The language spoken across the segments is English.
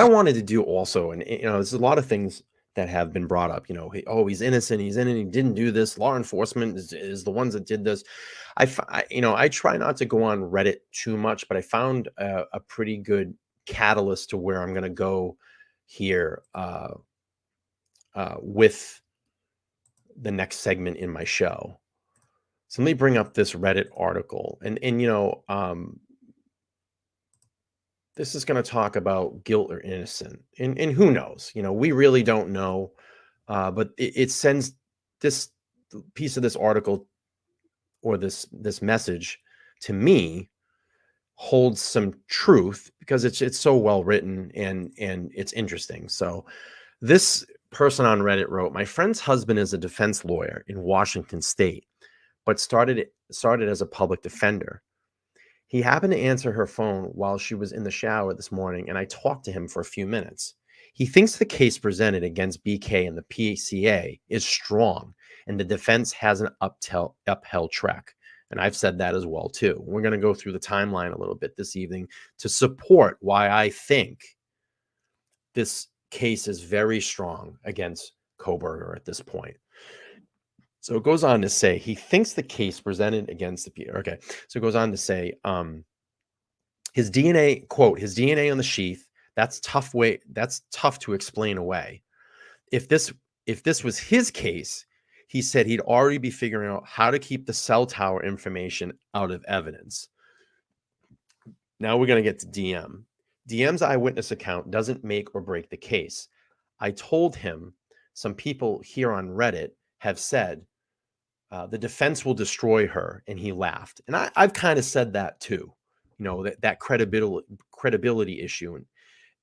wanted to do also, and there's a lot of things that have been brought up. He's innocent. He's innocent. He didn't do this. Law enforcement is the ones that did this. I try not to go on Reddit too much, but I found a pretty good catalyst to where I'm going to go here with the next segment in my show. So let me bring up this Reddit article, and this is going to talk about guilt or innocent, and who knows? We really don't know, but it sends this piece of this article or this message to me holds some truth because it's so well written and it's interesting. So this person on Reddit wrote, "My friend's husband is a defense lawyer in Washington State, but started as a public defender. He happened to answer her phone while she was in the shower this morning, and I talked to him for a few minutes. He thinks the case presented against BK and the PCA is strong, and the defense has an upheld track." And I've said that as well, too. We're going to go through the timeline a little bit this evening to support why I think this case is very strong against Kohberger at this point. So it goes on to say he thinks the case presented against the PCA. Okay. So it goes on to say his DNA, quote, his DNA on the sheath, that's tough to explain away. If this was his case, he said he'd already be figuring out how to keep the cell tower information out of evidence. Now we're going to get to DM. DM's eyewitness account doesn't make or break the case. I told him some people here on Reddit have said the defense will destroy her, and he laughed. And I've kind of said that too, that credibility issue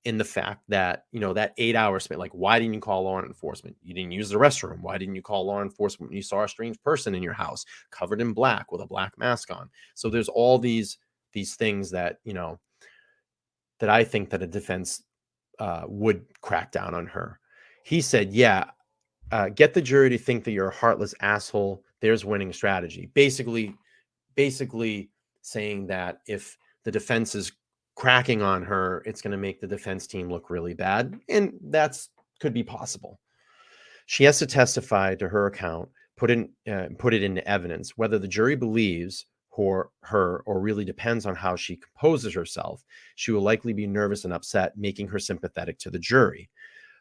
in the fact that, that 8 hours spent, like, why didn't you call law enforcement? You didn't use the restroom. Why didn't you call law enforcement when you saw a strange person in your house covered in black with a black mask on? So there's all these things that, that I think that a defense would crack down on her. He said, yeah, get the jury to think that you're a heartless asshole. There's winning strategy. Basically saying that if the defense is cracking on her, it's going to make the defense team look really bad. And that's could be possible. She has to testify to her account, put it into evidence. Whether the jury believes her or really depends on how she composes herself, she will likely be nervous and upset, making her sympathetic to the jury.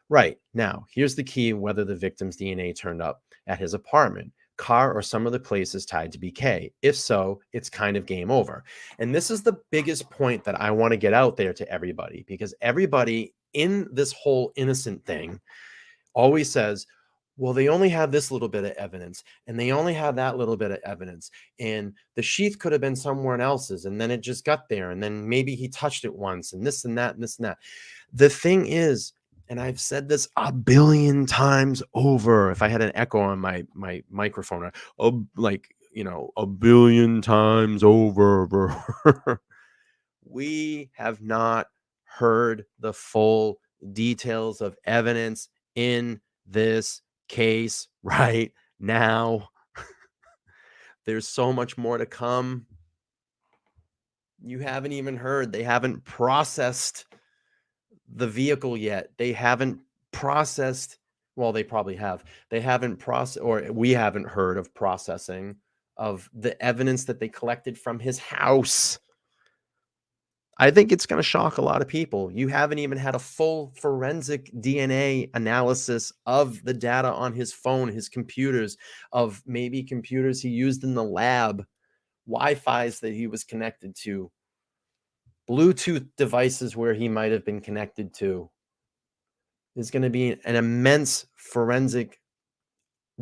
Right. Now, here's the key: whether the victim's DNA turned up at his apartment, car, or some other places tied to BK. If so, it's kind of game over. And this is the biggest point that I want to get out there to everybody, because everybody in this whole innocent thing always says, well, they only have this little bit of evidence, and they only have that little bit of evidence, and the sheath could have been someone else's, and then it just got there, and then maybe he touched it once, and this and that and this and that. The thing is, and I've said this a billion times over, if I had an echo on my microphone, a billion times over, we have not heard the full details of evidence in this case right now. There's so much more to come. You haven't even heard. They haven't processed the vehicle yet. They haven't processed. Well, they probably have. They haven't processed, or we haven't heard of processing of the evidence that they collected from his house. I think it's going to shock a lot of people. You haven't even had a full forensic DNA analysis of the data on his phone, his computers, of maybe computers he used in the lab, Wi-Fi's that he was connected to, Bluetooth devices where he might have been connected to. There's going to be an immense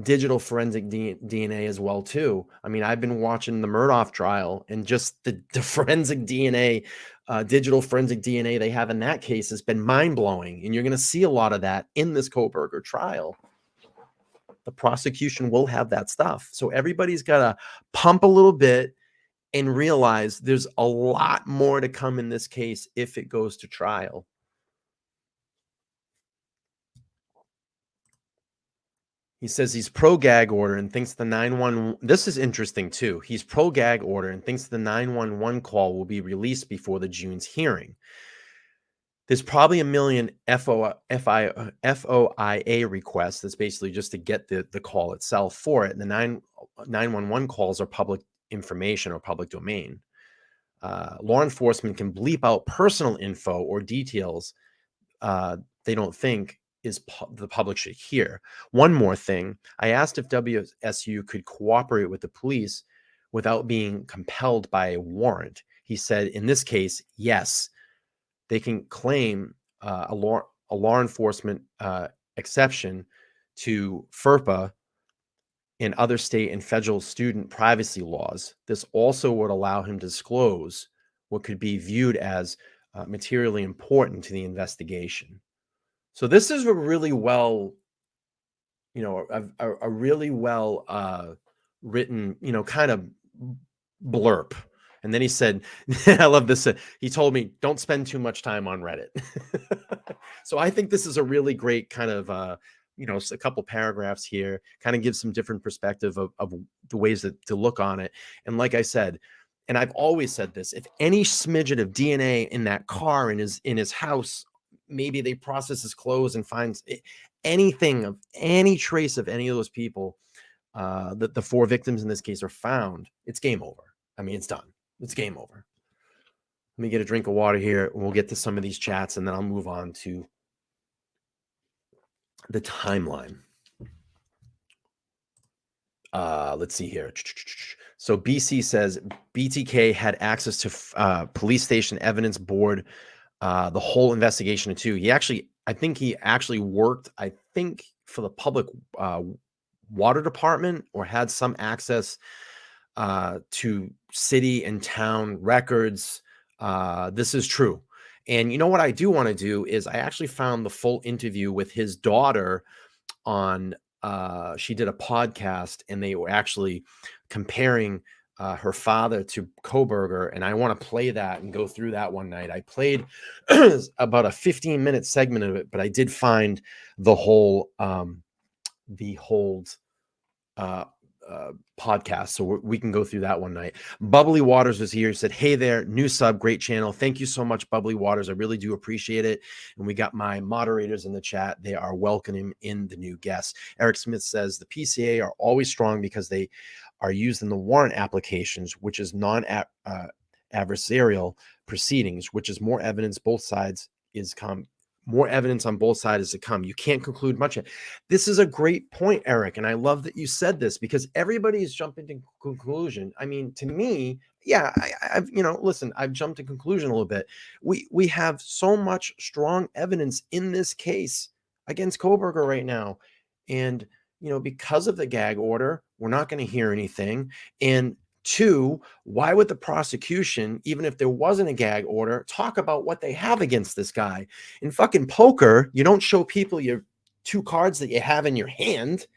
digital forensic DNA as well, too. I mean, I've been watching the Murdoch trial, and just the forensic DNA, digital forensic DNA they have in that case has been mind-blowing. And you're going to see a lot of that in this Kohberger trial. The prosecution will have that stuff. So everybody's got to pump a little bit and realize there's a lot more to come in this case if it goes to trial. He says he's pro-gag order and thinks the 911... This is interesting, too. He's pro-gag order and thinks the 911 call will be released before the June's hearing. There's probably a million FOIA requests. That's basically just to get the call itself for it. And the 911 calls are public information or public domain. Law enforcement can bleep out personal info or details they don't think the public should hear. One more thing, I asked if WSU could cooperate with the police without being compelled by a warrant. He said, in this case, yes, they can claim a law enforcement exception to FERPA and other state and federal student privacy laws. This also would allow him to disclose what could be viewed as materially important to the investigation. So this is a really well, a really well written, kind of blurb. And then he said, I love this. He told me, don't spend too much time on Reddit. So I think this is a really great kind of, a couple paragraphs here, kind of gives some different perspective of the ways to look on it. And like I said, and I've always said this, if any smidgen of DNA in that car in his house, maybe they process his clothes and finds anything of any trace of any of those people, that the 4 victims in this case are found, it's game over. I mean, it's done. It's game over. Let me get a drink of water here, and we'll get to some of these chats, and then I'll move on to the timeline. Let's see here. So BC says BTK had access to police station evidence board, the whole investigation too. I think he actually worked, for the public water department, or had some access to city and town records. This is true. And you know what I do want to do is I actually found the full interview with his daughter on, she did a podcast, and they were actually comparing her father to Kohberger. And I want to play that and go through that one night. I played about a 15-minute segment of it, but I did find the whole podcast, so we can go through that one night. Bubbly Waters was here. He said, hey there, new sub, great channel. Thank you so much, Bubbly Waters. I really do appreciate it. And we got my moderators in the chat. They are welcoming in the new guests. Eric Smith says the PCA are always strong because they are used in the warrant applications, which is non-adversarial proceedings, which is more evidence more evidence on both sides to come. You can't conclude much. This is a great point, Eric. And I love that you said this, because everybody is jumping to conclusion. I mean, to me, yeah, I've jumped to conclusion a little bit. We have so much strong evidence in this case against Kohberger right now. And, because of the gag order, we're not going to hear anything. And 2, why would the prosecution, even if there wasn't a gag order, talk about what they have against this guy? In fucking poker, you don't show people your 2 cards that you have in your hand.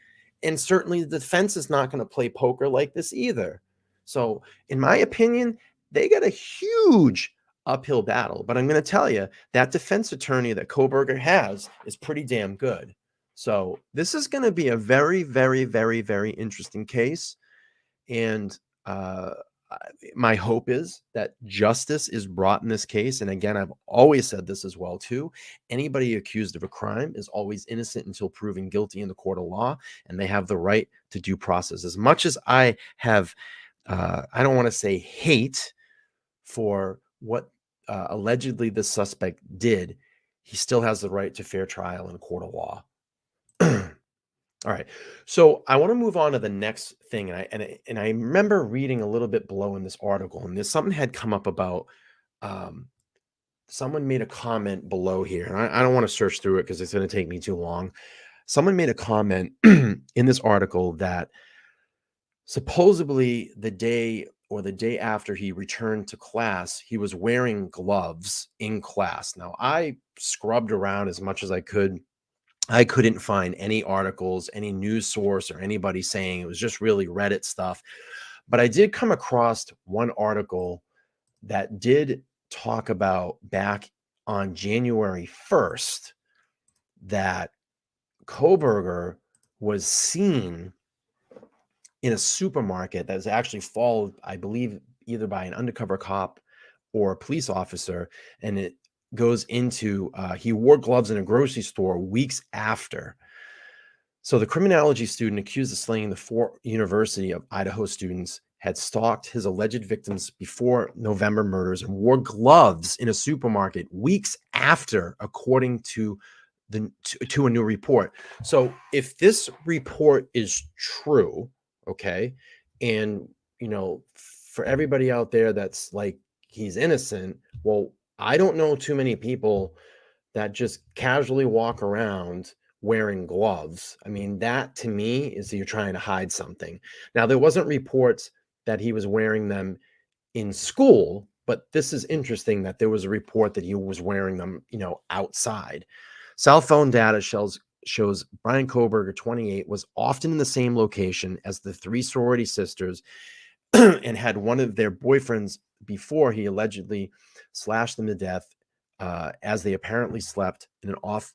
And certainly the defense is not going to play poker like this either. So in my opinion, they got a huge uphill battle. But I'm going to tell you, that defense attorney that Kohberger has is pretty damn good. So this is going to be a very, very, very, very interesting case. And my hope is that justice is brought in this case. And again, I've always said this as well too. Anybody accused of a crime is always innocent until proven guilty in the court of law, and they have the right to due process. As much as I have, I don't want to say hate for what allegedly this suspect did, he still has the right to fair trial in a court of law. All right, so I want to move on to the next thing, and I remember reading a little bit below in this article, and there's something had come up about someone made a comment below here, and I don't want to search through it because it's going to take me too long. Someone made a comment in this article that supposedly the day after he returned to class, he was wearing gloves in class. Now, I scrubbed around as much as I could. I couldn't find any articles, any news source, or anybody saying it was just really Reddit stuff. But I did come across one article that did talk about back on January 1st that Kohberger was seen in a supermarket that was actually followed, I believe, either by an undercover cop or a police officer. And goes into he wore gloves in a grocery store weeks after. So the criminology student accused of slaying the 4 University of Idaho students had stalked his alleged victims before November murders and wore gloves in a supermarket weeks after, according to to a new report. So if this report is true, okay, and for everybody out there that's like he's innocent, well, I don't know too many people that just casually walk around wearing gloves. I mean, that to me is you're trying to hide something. Now, there wasn't reports that he was wearing them in school, but this is interesting that there was a report that he was wearing them, outside. Cell phone data shows Bryan Kohberger, 28, was often in the same location as the 3 sorority sisters and had one of their boyfriends before he allegedly slashed them to death as they apparently slept in an off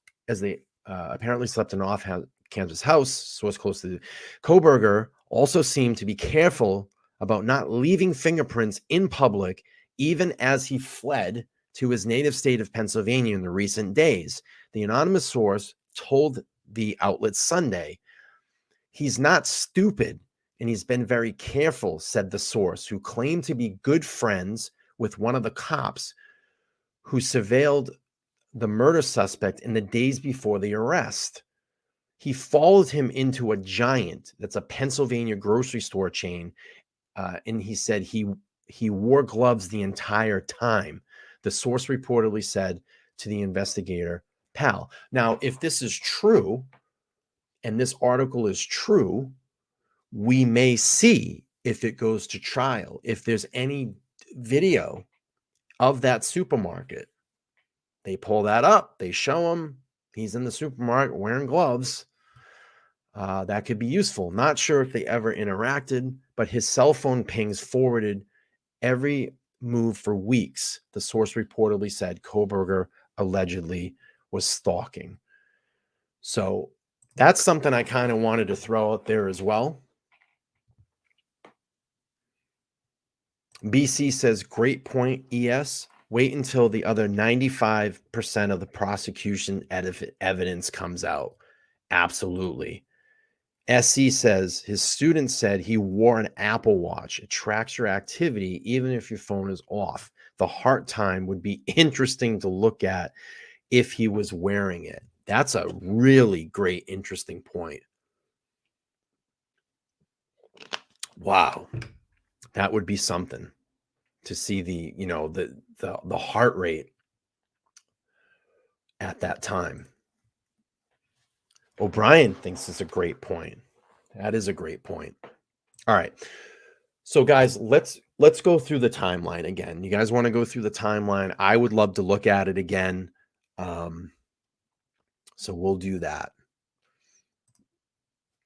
Kansas house, so it's close to Kohberger. Also seemed to be careful about not leaving fingerprints in public, even as he fled to his native state of Pennsylvania in the recent days. The anonymous source told the outlet Sunday, "He's not stupid, and he's been very careful," said the source, who claimed to be good friends with one of the cops who surveilled the murder suspect in the days before the arrest. He followed him into a Giant, that's a Pennsylvania grocery store chain, and he said he wore gloves the entire time. The source reportedly said to the investigator, "Pal." Now, if this is true, and this article is true, we may see if it goes to trial, if there's any video of that supermarket. They pull that up, they show him, he's in the supermarket wearing gloves. That could be useful. Not sure if they ever interacted, but his cell phone pings forwarded every move for weeks. The source reportedly said Kohberger allegedly was stalking. So that's something I kind of wanted to throw out there as well. BC says, great point, ES. Wait until the other 95% of the prosecution evidence comes out. Absolutely. SC says his student said he wore an Apple Watch. It tracks your activity even if your phone is off. The heart time would be interesting to look at if he was wearing it. That's a really great, interesting point. Wow. That would be something to see the heart rate at that time. O'Brien thinks it's a great point. That is a great point. All right. So guys, let's go through the timeline again. You guys want to go through the timeline? I would love to look at it again. So we'll do that.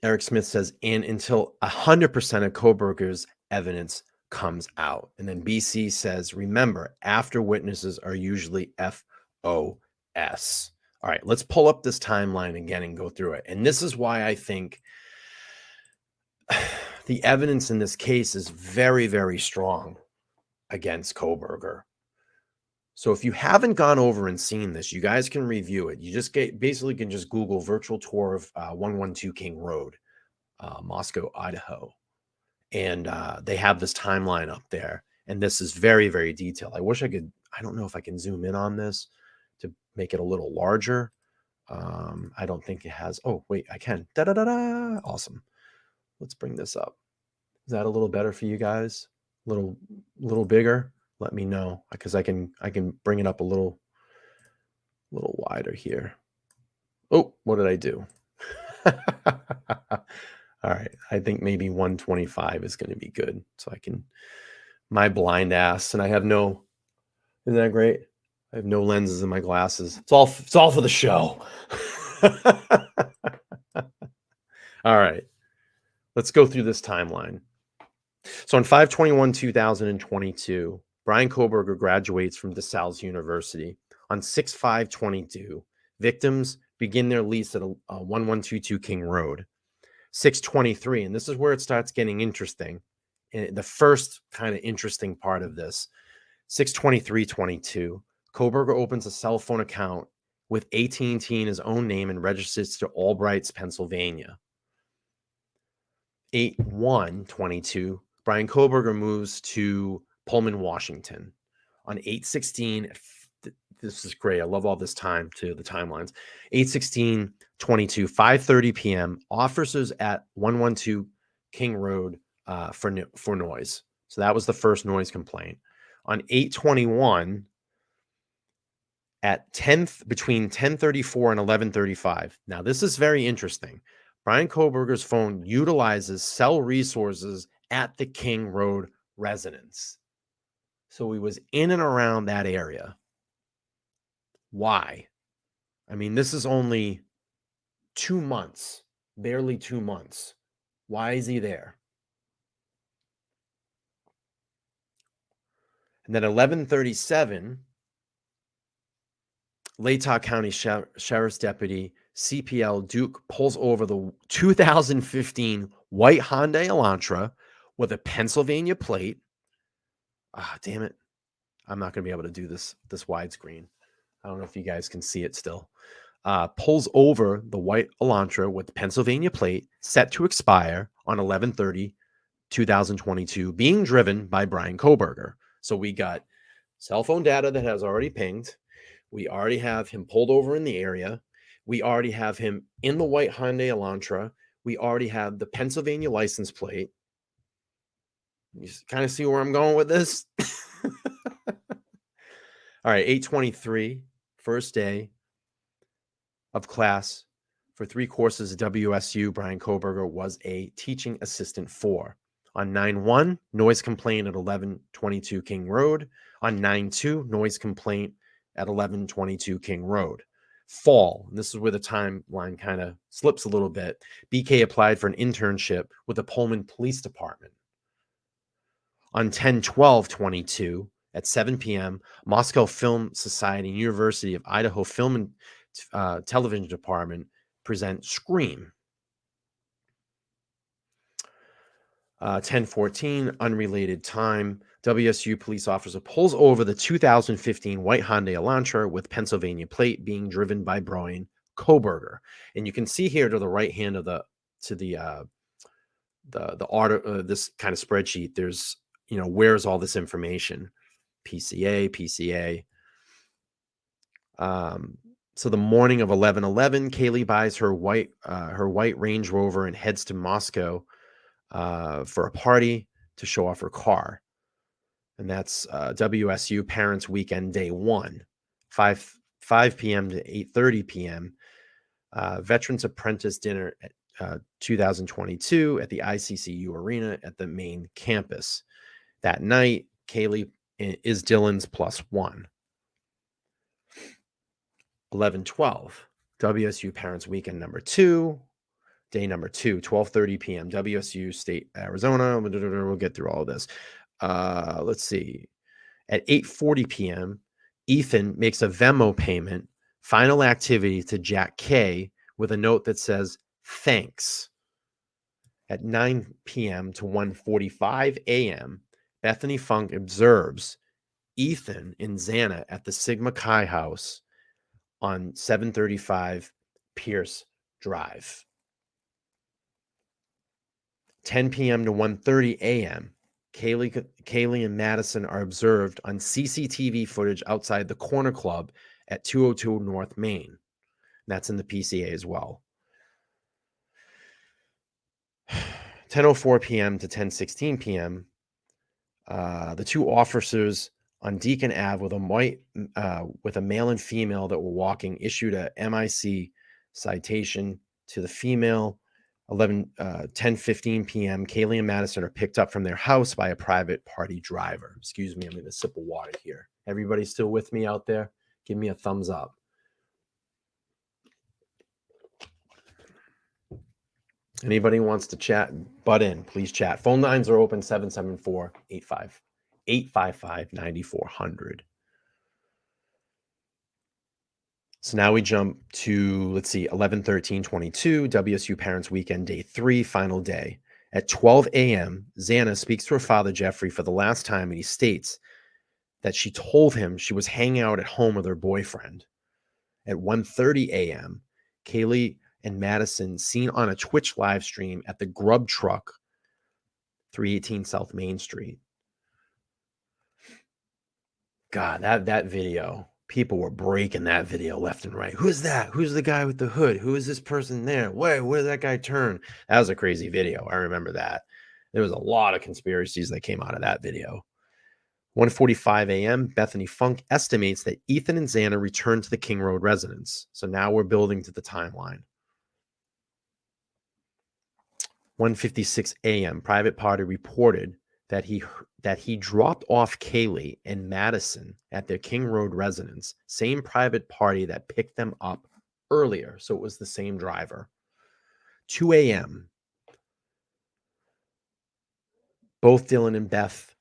Eric Smith says, and until 100% of Kohberger's evidence comes out. And then BC says, remember, after witnesses are usually FOS. All right, let's pull up this timeline again and go through it. And this is why I think the evidence in this case is very, very strong against Kohberger. So if you haven't gone over and seen this, you guys can review it. You just basically can just Google virtual tour of 112 King Road, Moscow, Idaho. And they have this timeline up there. And this is very, very detailed. I wish I could, I don't know if I can zoom in on this to make it a little larger. I don't think it has, oh, wait, I can. Da-da-da-da. Awesome. Let's bring this up. Is that a little better for you guys? A little bigger? Let me know, because I can bring it up a little wider here. Oh, what did I do? All right, I think maybe 125 is going to be good. So I can, my blind ass, and I have no, isn't that great? I have no lenses in my glasses. It's all for the show. All right, let's go through this timeline. So on 5/21/2022, Bryan Kohberger graduates from DeSales University. On 6/5/22, victims begin their lease at 1122 King Road. 6/23, and this is where it starts getting interesting. And the first kind of interesting part of this, 6/23/22, Kohberger opens a cell phone account with AT&T in his own name and registers to Albrights, Pennsylvania. 8/1/22, Bryan Kohberger moves to Pullman, Washington. On 8/16, this is great. I love all this time too, the timelines. 8/16/22, 5:30 p.m. Officers at 112 King Road for noise. So that was the first noise complaint. On 8/21, at between 10:34 and 11:35. Now, this is very interesting. Bryan Kohberger's phone utilizes cell resources at the King Road residence. So he was in and around that area. Why? I mean, this is only 2 months, barely 2 months. Why is he there? And then 11:37, Latah County Sheriff's Deputy CPL Duke pulls over the 2015 white Hyundai Elantra with a Pennsylvania plate. Ah, damn it. I'm not going to be able to do this widescreen. I don't know if you guys can see it still. Pulls over the white Elantra with Pennsylvania plate set to expire on 11/30/2022, being driven by Bryan Kohberger. So we got cell phone data that has already pinged. We already have him pulled over in the area. We already have him in the white Hyundai Elantra. We already have the Pennsylvania license plate. You kind of see where I'm going with this? All right, 8/23, first day of class for 3 courses at WSU. Bryan Kohberger was a teaching assistant for. On 9/1, noise complaint at 11/22 King Road. On 9/2, noise complaint at 11/22 King Road. Fall, and this is where the timeline kind of slips a little bit. BK applied for an internship with the Pullman Police Department. On 10/12/22 at 7 p.m., Moscow Film Society and University of Idaho Film and Television Department present Scream. 10/14, unrelated time. WSU police officer pulls over the 2015 white Hyundai Elantra with Pennsylvania plate being driven by Bryan Kohberger. And you can see here to the right hand of the order, this kind of spreadsheet, there's, where's all this information? PCA. So the morning of 11/11, Kaylee buys her white Range Rover and heads to Moscow for a party to show off her car. And that's WSU Parents Weekend Day 1, 5 p.m. to 8:30 p.m. Veterans Apprentice Dinner at 2022 at the ICCU Arena at the main campus. That night, Kaylee is Dylan's +1. 11/12, WSU Parents Weekend number 2, day number 2, 12:30 p.m. WSU State, Arizona. We'll get through all of this. Let's see. At 8:40 p.m., Ethan makes a Venmo payment, final activity to Jack K with a note that says, thanks. At 9 p.m. to 1:45 a.m., Bethany Funk observes Ethan and Xana at the Sigma Chi house on 735 Pierce Drive. 10 p.m. to 1:30 a.m., Kaylee and Madison are observed on CCTV footage outside the Corner Club at 202 North Main. That's in the PCA as well. 10:04 p.m. to 10:16 p.m., the 2 officers on Deacon Ave with a male and female that were walking issued a MIC citation to the female. 10:15 p.m., Kaylee and Madison are picked up from their house by a private party driver. Excuse me, I'm going to sip of water here. Everybody still with me out there? Give me a thumbs up. Anybody wants to chat, butt in, please chat. Phone lines are open, 774-855-9400. So now we jump to, let's see, 11/13/22, WSU Parents Weekend Day 3, final day. At 12 a.m., Xana speaks to her father, Jeffrey, for the last time, and he states that she told him she was hanging out at home with her boyfriend. At 1:30 a.m., Kaylee and Madison seen on a Twitch live stream at the Grub Truck, 318 South Main Street. God, that video, people were breaking that video left and right. Who's that? Who's the guy with the hood? Who is this person there? Where did that guy turn? That was a crazy video. I remember that. There was a lot of conspiracies that came out of that video. 1:45 a.m., Bethany Funk estimates that Ethan and Xana returned to the King Road residence. So now we're building to the timeline. 1:56 a.m., Private Party reported that he dropped off Kaylee and Madison at their King Road residence, same private party that picked them up earlier. So it was the same driver. 2 a.m., both Dylan and Beth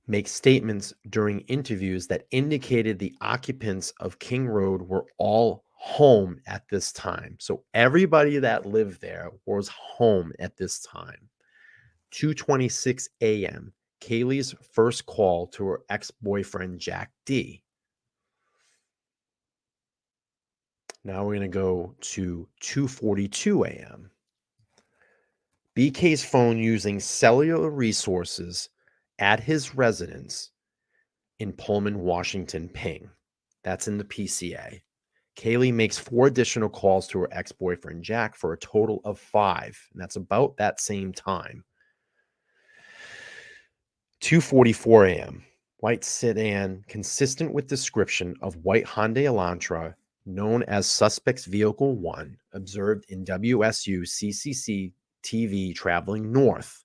make statements during interviews that indicated the occupants of King Road were all home at this time. So everybody that lived there was home at this time. 2:26 a.m., Kaylee's first call to her ex-boyfriend, Jack D. Now we're going to go to 2:42 a.m. BK's phone using cellular resources at his residence in Pullman, Washington, ping. That's in the PCA. Kaylee makes 4 additional calls to her ex-boyfriend, Jack, for a total of 5. And that's about that same time. 2:44 a.m. White sedan, consistent with description of white Hyundai Elantra, known as Suspect's Vehicle 1, observed in WSU CCC TV traveling north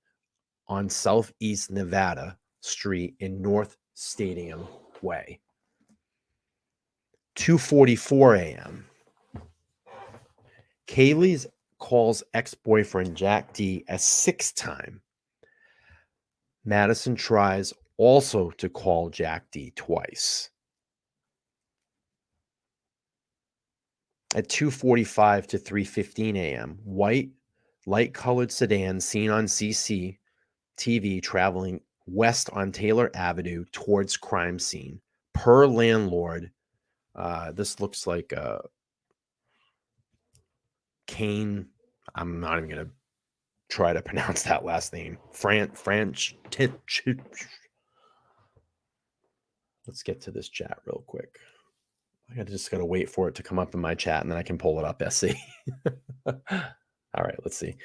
on Southeast Nevada Street in North Stadium Way. 2:44 a.m. Kaylee's calls ex-boyfriend Jack D a 6th time. Madison tries also to call Jack D twice. At 2:45 to 3:15 a.m., white, light-colored sedan seen on CC TV traveling west on Taylor Avenue towards crime scene. Per landlord, this looks like Kane. I'm not even going to try to pronounce that last name. French. Let's get to this chat real quick. I just got to wait for it to come up in my chat, and then I can pull it up, SC. All right, let's see.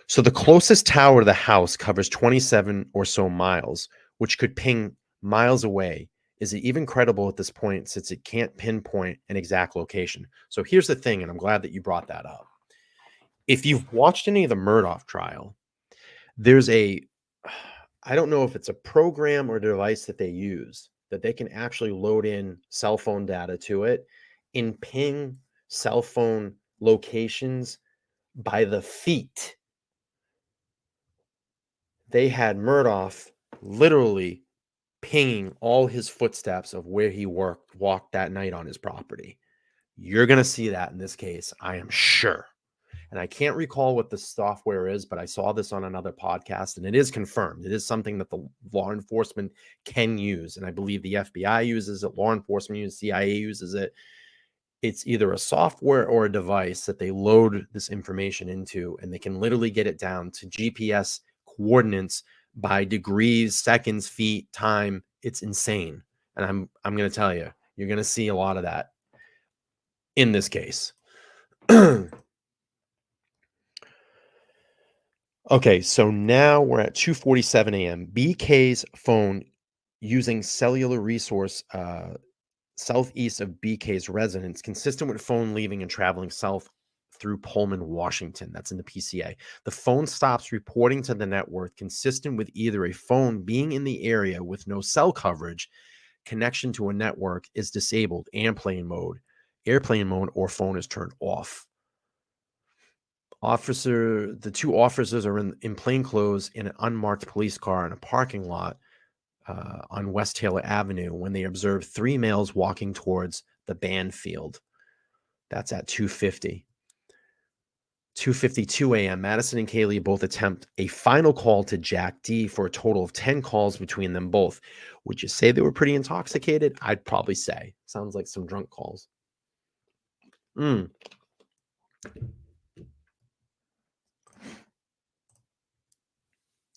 So the closest tower to the house covers 27 or so miles, which could ping miles away. Is it even credible at this point since it can't pinpoint an exact location? So here's the thing, and I'm glad that you brought that up. If you've watched any of the Murdaugh trial, there's I don't know if it's a program or device that they use that they can actually load in cell phone data to it and ping cell phone locations by the feet. They had Murdaugh literally pinging all his footsteps of where he walked that night on his property. You're going to see that in this case, I am sure. And I can't recall what the software is, but I saw this on another podcast, and it is confirmed. It is something that the law enforcement can use, and I believe the FBI uses it, law enforcement uses it, CIA uses it. It's either a software or a device that they load this information into, and they can literally get it down to GPS coordinates by degrees, seconds, feet, time. It's insane. And I'm going to tell you, you're going to see a lot of that in this case. Okay, so now we're at 2:47 a.m. BK's phone using cellular resource southeast of BK's residence, consistent with phone leaving and traveling south through Pullman, Washington. That's in the PCA. The phone stops reporting to the network consistent with either a phone being in the area with no cell coverage, connection to a network is disabled, airplane mode, or phone is turned off. The 2 officers are in plain clothes in an unmarked police car in a parking lot on West Taylor Avenue when they observe 3 males walking towards the band field. That's at 2:50. 2:52 a.m., Madison and Kaylee both attempt a final call to Jack D for a total of 10 calls between them both. Would you say they were pretty intoxicated? I'd probably say. Sounds like some drunk calls. Mm.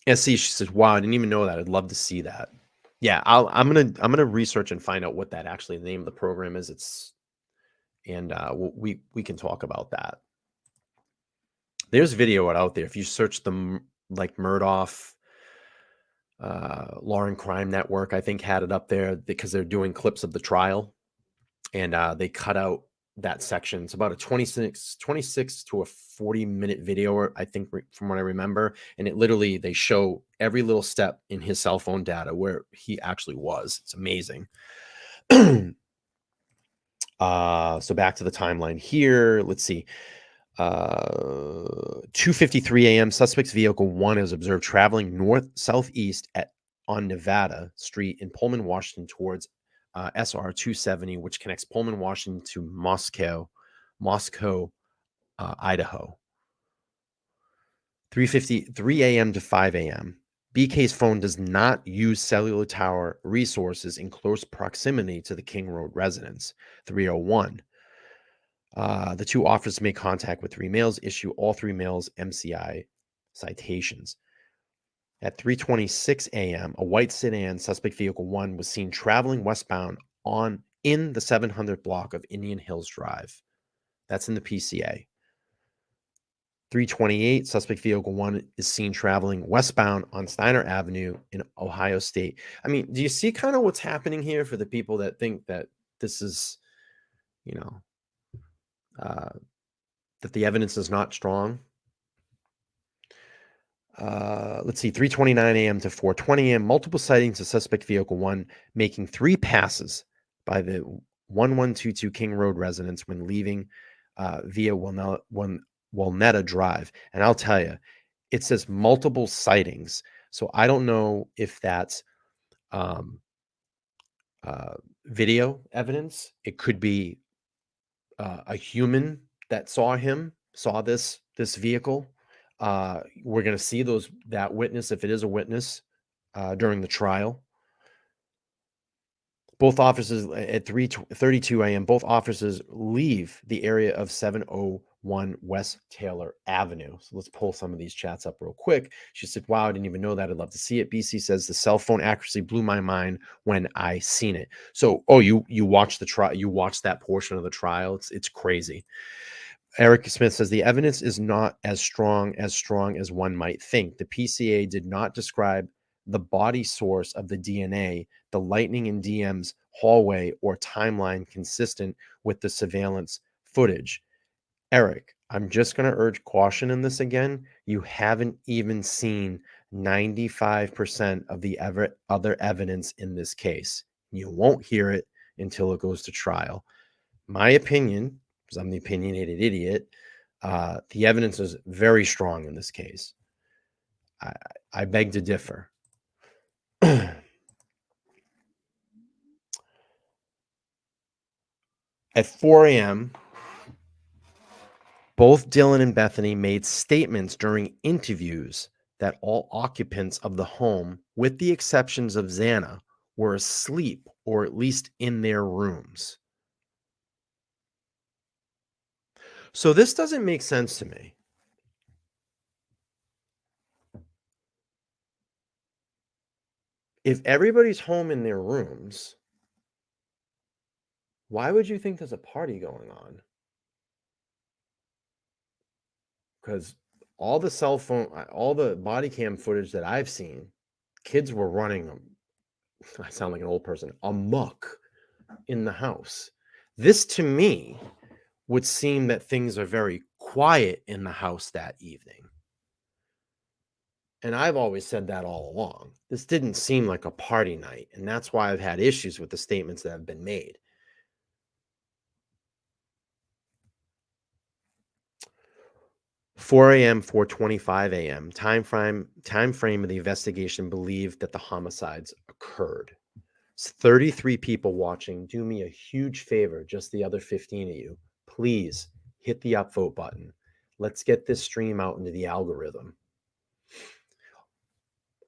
Yeah, see, she says, "Wow, I didn't even know that. I'd love to see that." Yeah, I'm gonna research and find out what that actually the name of the program is. And we can talk about that. There's video out there. If you search the like Murdoch, Lauren Crime Network, I think had it up there because they're doing clips of the trial, and they cut out that section. It's about a 26 to a 40-minute video, I think, from what I remember. And it literally, they show every little step in his cell phone data where he actually was. It's amazing. So back to the timeline here. Let's see. 2:53 a.m. Suspect's vehicle 1 is observed traveling north southeast on Nevada Street in Pullman, Washington, towards SR 270, which connects Pullman, Washington, to Moscow, Idaho. 3:53 a.m. to 5 a.m. BK's phone does not use cellular tower resources in close proximity to the King Road residence. 3:01. The two officers make contact with 3 males, issue all 3 males MCI citations. At 3:26 a.m., a white sedan, suspect vehicle 1, was seen traveling westbound in the 700 block of Indian Hills Drive. That's in the PCA. 3:28, suspect vehicle 1 is seen traveling westbound on Steiner Avenue in Ohio State. I mean, do you see kind of what's happening here for the people that think that this is, you know, that the evidence is not strong? Let's see, 3:29 a.m. to 4:20 a.m. Multiple sightings of suspect vehicle 1 making 3 passes by the 1122 King Road residence when leaving via Walnetta Drive. And I'll tell you, it says multiple sightings. So I don't know if that's video evidence. It could be a human that saw this vehicle. We're going to see that witness, if it is a witness, during the trial. Both officers at 3:32 a.m. Both officers leave the area of 701 West Taylor Avenue. So let's pull some of these chats up real quick. She said, "Wow, I didn't even know that. I'd love to see it." BC says, "The cell phone accuracy blew my mind when I seen it." So, you watched the trial. You watched that portion of the trial. It's crazy. Eric Smith says the evidence is not as strong as one might think. The PCA did not describe the body source of the DNA, the lightning in DM's hallway, or timeline consistent with the surveillance footage. Eric, I'm just going to urge caution in this again. You haven't even seen 95% of the other evidence in this case. You won't hear it until it goes to trial. My opinion, because I'm the opinionated idiot, the evidence is very strong in this case. I beg to differ. At 4 a.m., both Dylan and Bethany made statements during interviews that all occupants of the home, with the exceptions of Xana, were asleep or at least in their rooms. So this doesn't make sense to me. If everybody's home in their rooms, why would you think there's a party going on? Because all the body cam footage that I've seen, kids were running, I sound like an old person, amok in the house. This to me would seem that things are very quiet in the house that evening. And I've always said that all along. This didn't seem like a party night. And that's why I've had issues with the statements that have been made. 4 a.m., 4:25 a.m. Time frame of the investigation believed that the homicides occurred. It's 33 people watching. Do me a huge favor, just the other 15 of you. Please hit the upvote button. Let's get this stream out into the algorithm.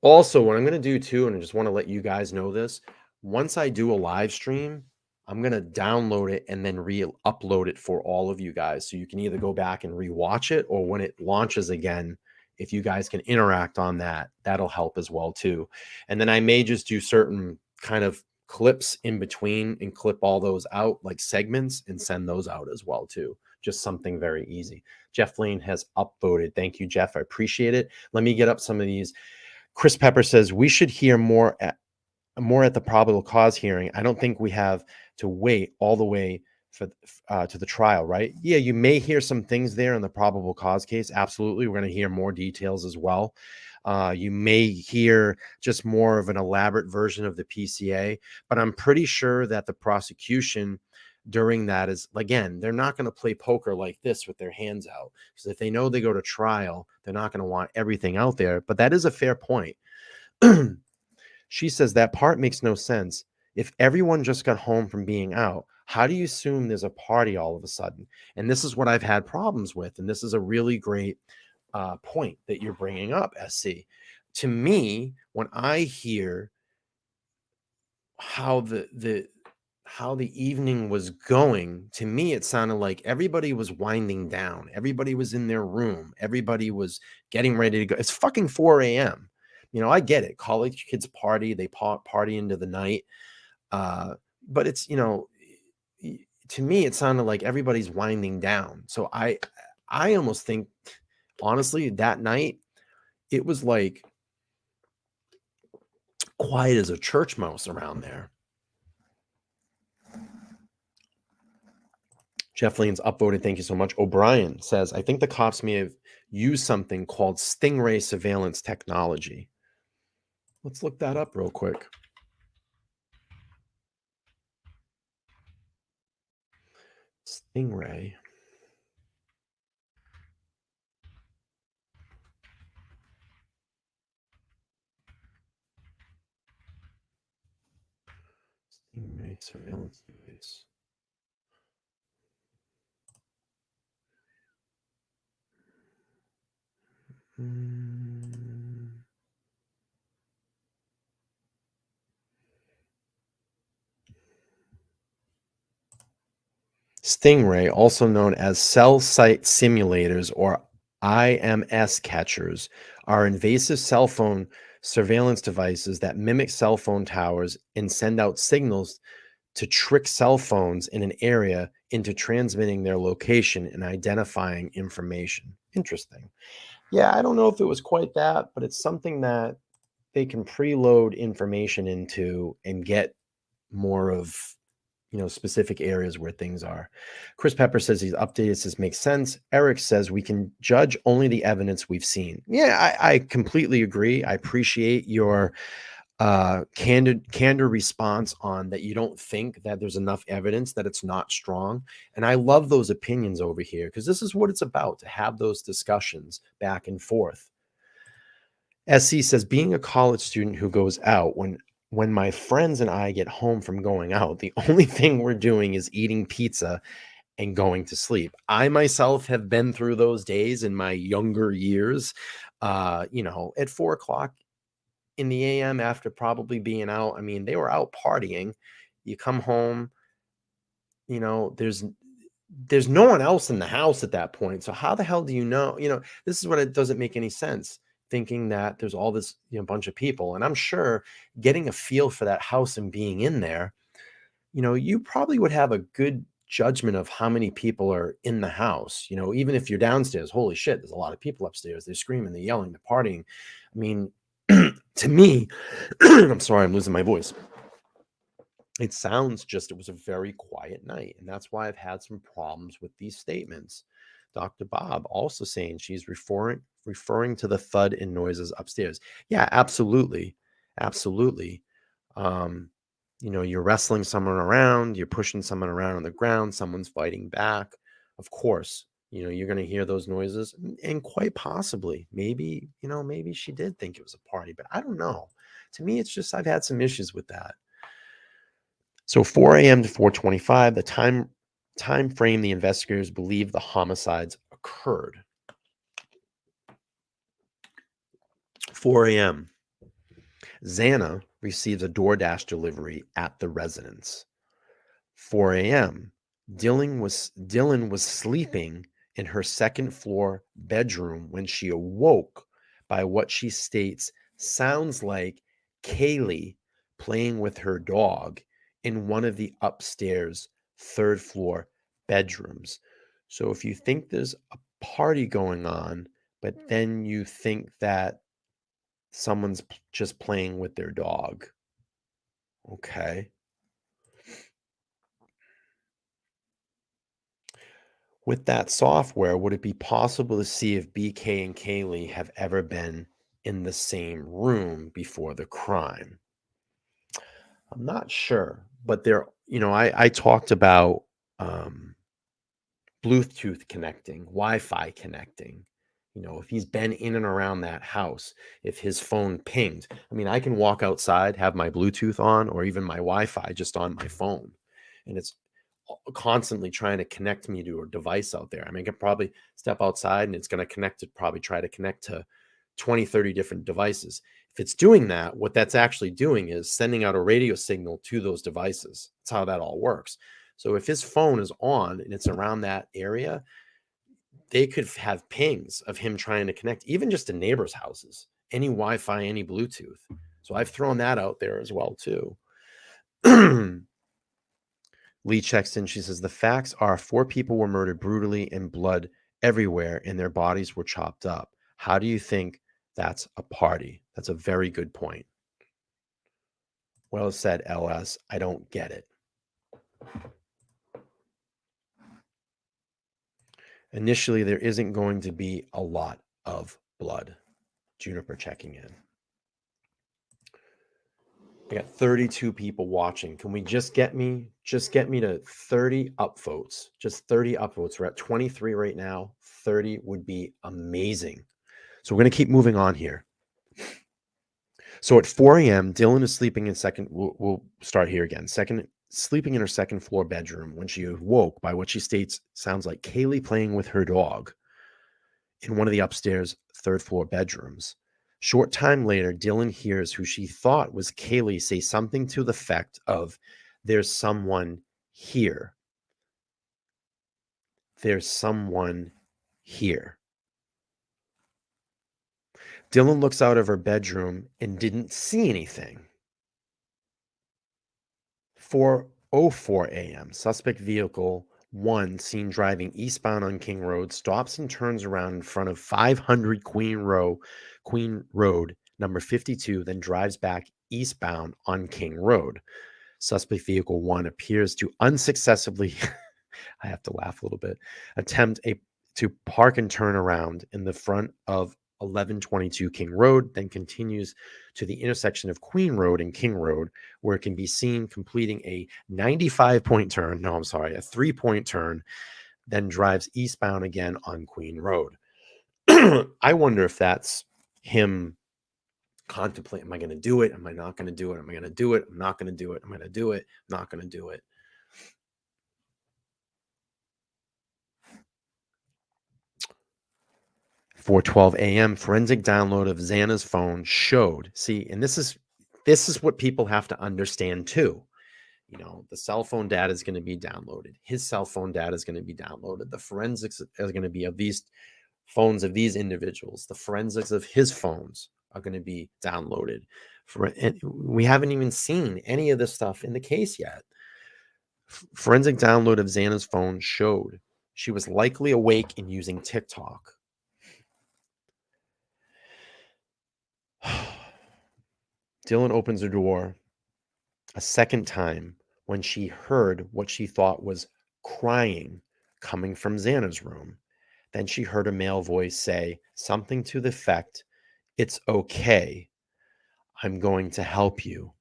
Also, what I'm going to do too, and I just want to let you guys know this, once I do a live stream, I'm going to download it and then re-upload it for all of you guys. So you can either go back and rewatch it, or when it launches again, if you guys can interact on that, that'll help as well too. And then I may just do certain kind of clips in between and clip all those out like segments and send those out as well too. Just something very easy. Jeff Lane has upvoted. Thank you, Jeff. I appreciate it. Let me get up some of these. Chris Pepper says we should hear more at the probable cause hearing. I don't think we have to wait all the way for to the trial, right? Yeah, you may hear some things there in the probable cause case. Absolutely, we're going to hear more details as well. You may hear just more of an elaborate version of the PCA, but I'm pretty sure that the prosecution during that is, again, they're not going to play poker like this with their hands out, because if they know they go to trial, they're not going to want everything out there. But that is a fair point. She says that part makes no sense. If everyone just got home from being out, how do you assume there's a party all of a sudden? And this is what I've had problems with. And this is a really great point that you're bringing up, SC. To me, when I hear how the evening was going, to me it sounded like everybody was winding down, everybody was in their room, everybody was getting ready to go. It's fucking 4 a.m. I get it, college kids party, they party into the night, but it's, to me it sounded like everybody's winding down. So I almost think, honestly, that night it was like quiet as a church mouse around there. Jeff Lane's upvoted. Thank you so much. O'Brien says, I think the cops may have used something called Stingray surveillance technology. Let's look that up real quick. Stingray. Stingray surveillance device. Stingray, also known as cell site simulators or IMS catchers, are invasive cell phone surveillance devices that mimic cell phone towers and send out signals to trick cell phones in an area into transmitting their location and identifying information. Interesting. Yeah, I don't know if it was quite that, but it's something that they can preload information into and get more of, specific areas where things are. Chris Pepper says he's updated, says makes sense. Eric says we can judge only the evidence we've seen. Yeah, I completely agree. I appreciate your candor response on that. You don't think that there's enough evidence, that it's not strong. And I love those opinions over here, because this is what it's about, to have those discussions back and forth. SC says, being a college student who goes out, when my friends and I get home from going out, the only thing we're doing is eating pizza and going to sleep. I myself have been through those days in my younger years. At 4 o'clock in the AM, after probably being out, I mean, they were out partying. You come home, there's no one else in the house at that point. So how the hell do you know? This is what, it doesn't make any sense, thinking that there's all this, bunch of people. And I'm sure getting a feel for that house and being in there, you probably would have a good judgment of how many people are in the house. Even if you're downstairs, holy shit, there's a lot of people upstairs. They're screaming, they're yelling, they're partying. I mean, to me, I'm sorry, I'm losing my voice. It was a very quiet night. And that's why I've had some problems with these statements. Dr. Bob also saying she's referring to the thud and noises upstairs. Yeah, absolutely. Absolutely. You're wrestling someone around, you're pushing someone around on the ground, someone's fighting back. Of course, you're going to hear those noises, and quite possibly, maybe she did think it was a party, but I don't know. To me, it's just, I've had some issues with that. So 4 a.m. to 4:25, the time frame the investigators believe the homicides occurred. 4 a.m. Xana receives a DoorDash delivery at the residence. 4 a.m. Dylan was sleeping in her second floor bedroom when she awoke by what she states sounds like Kaylee playing with her dog in one of the upstairs third floor bedrooms. So if you think there's a party going on, but then you think that someone's just playing with their dog. Okay. With that software, would it be possible to see if BK and Kaylee have ever been in the same room before the crime? I'm not sure, but I talked about um, Bluetooth connecting, Wi-Fi connecting. If he's been in and around that house, if his phone pinged, I mean, I can walk outside, have my Bluetooth on, or even my Wi-Fi just on my phone, and it's constantly trying to connect me to a device out there. I mean, I could probably step outside and it's going to connect to probably try to connect to 20, 30 different devices. If it's doing that, what that's actually doing is sending out a radio signal to those devices. That's how that all works. So if his phone is on and it's around that area, they could have pings of him trying to connect, even just to neighbors' houses, any Wi-Fi, any Bluetooth. So I've thrown that out there as well too. Lee checks in. She says, the facts are 4 people were murdered brutally and blood everywhere and their bodies were chopped up. How do you think that's a party? That's a very good point. Well said, LS. I don't get it. Initially, there isn't going to be a lot of blood. Juniper checking in. I got 32 people watching. Can we just get me to 30 upvotes? Just 30 upvotes. We're at 23 right now. 30 would be amazing. So we're going to keep moving on here. So at 4 a.m., Dylan is sleeping in we'll start here again. Sleeping in her second floor bedroom when she awoke by what she states sounds like Kaylee playing with her dog in one of the upstairs third floor bedrooms. Short time later, Dylan hears who she thought was Kaylee say something to the effect of, there's someone here. There's someone here. Dylan looks out of her bedroom and didn't see anything. 4:04 a.m. Suspect vehicle 1 seen driving eastbound on King Road stops and turns around in front of 500 Queen Road, number 52, then drives back eastbound on King Road. Suspect vehicle 1 appears to unsuccessfully I have to laugh a little bit, to park and turn around in the front of 1122 King Road, then continues to the intersection of Queen Road and King Road, where it can be seen completing a 95-point turn. No, I'm sorry, a 3-point turn, then drives eastbound again on Queen Road. I wonder if that's him contemplating, am I going to do it? Am I not going to do it? Am I going to do it? I'm not going to do it. I'm going to do it. I'm not going to do it. 4:12 a.m. forensic download of Xana's phone showed. See, and this is what people have to understand too. The cell phone data is going to be downloaded. His cell phone data is going to be downloaded. The forensics are going to be of these phones of these individuals. The forensics of his phones are going to be downloaded. And we haven't even seen any of this stuff in the case yet. Forensic download of Xana's phone showed she was likely awake and using TikTok. Dylan opens the door a second time when she heard what she thought was crying coming from Xana's room. Then she heard a male voice say something to the effect, "It's okay. I'm going to help you.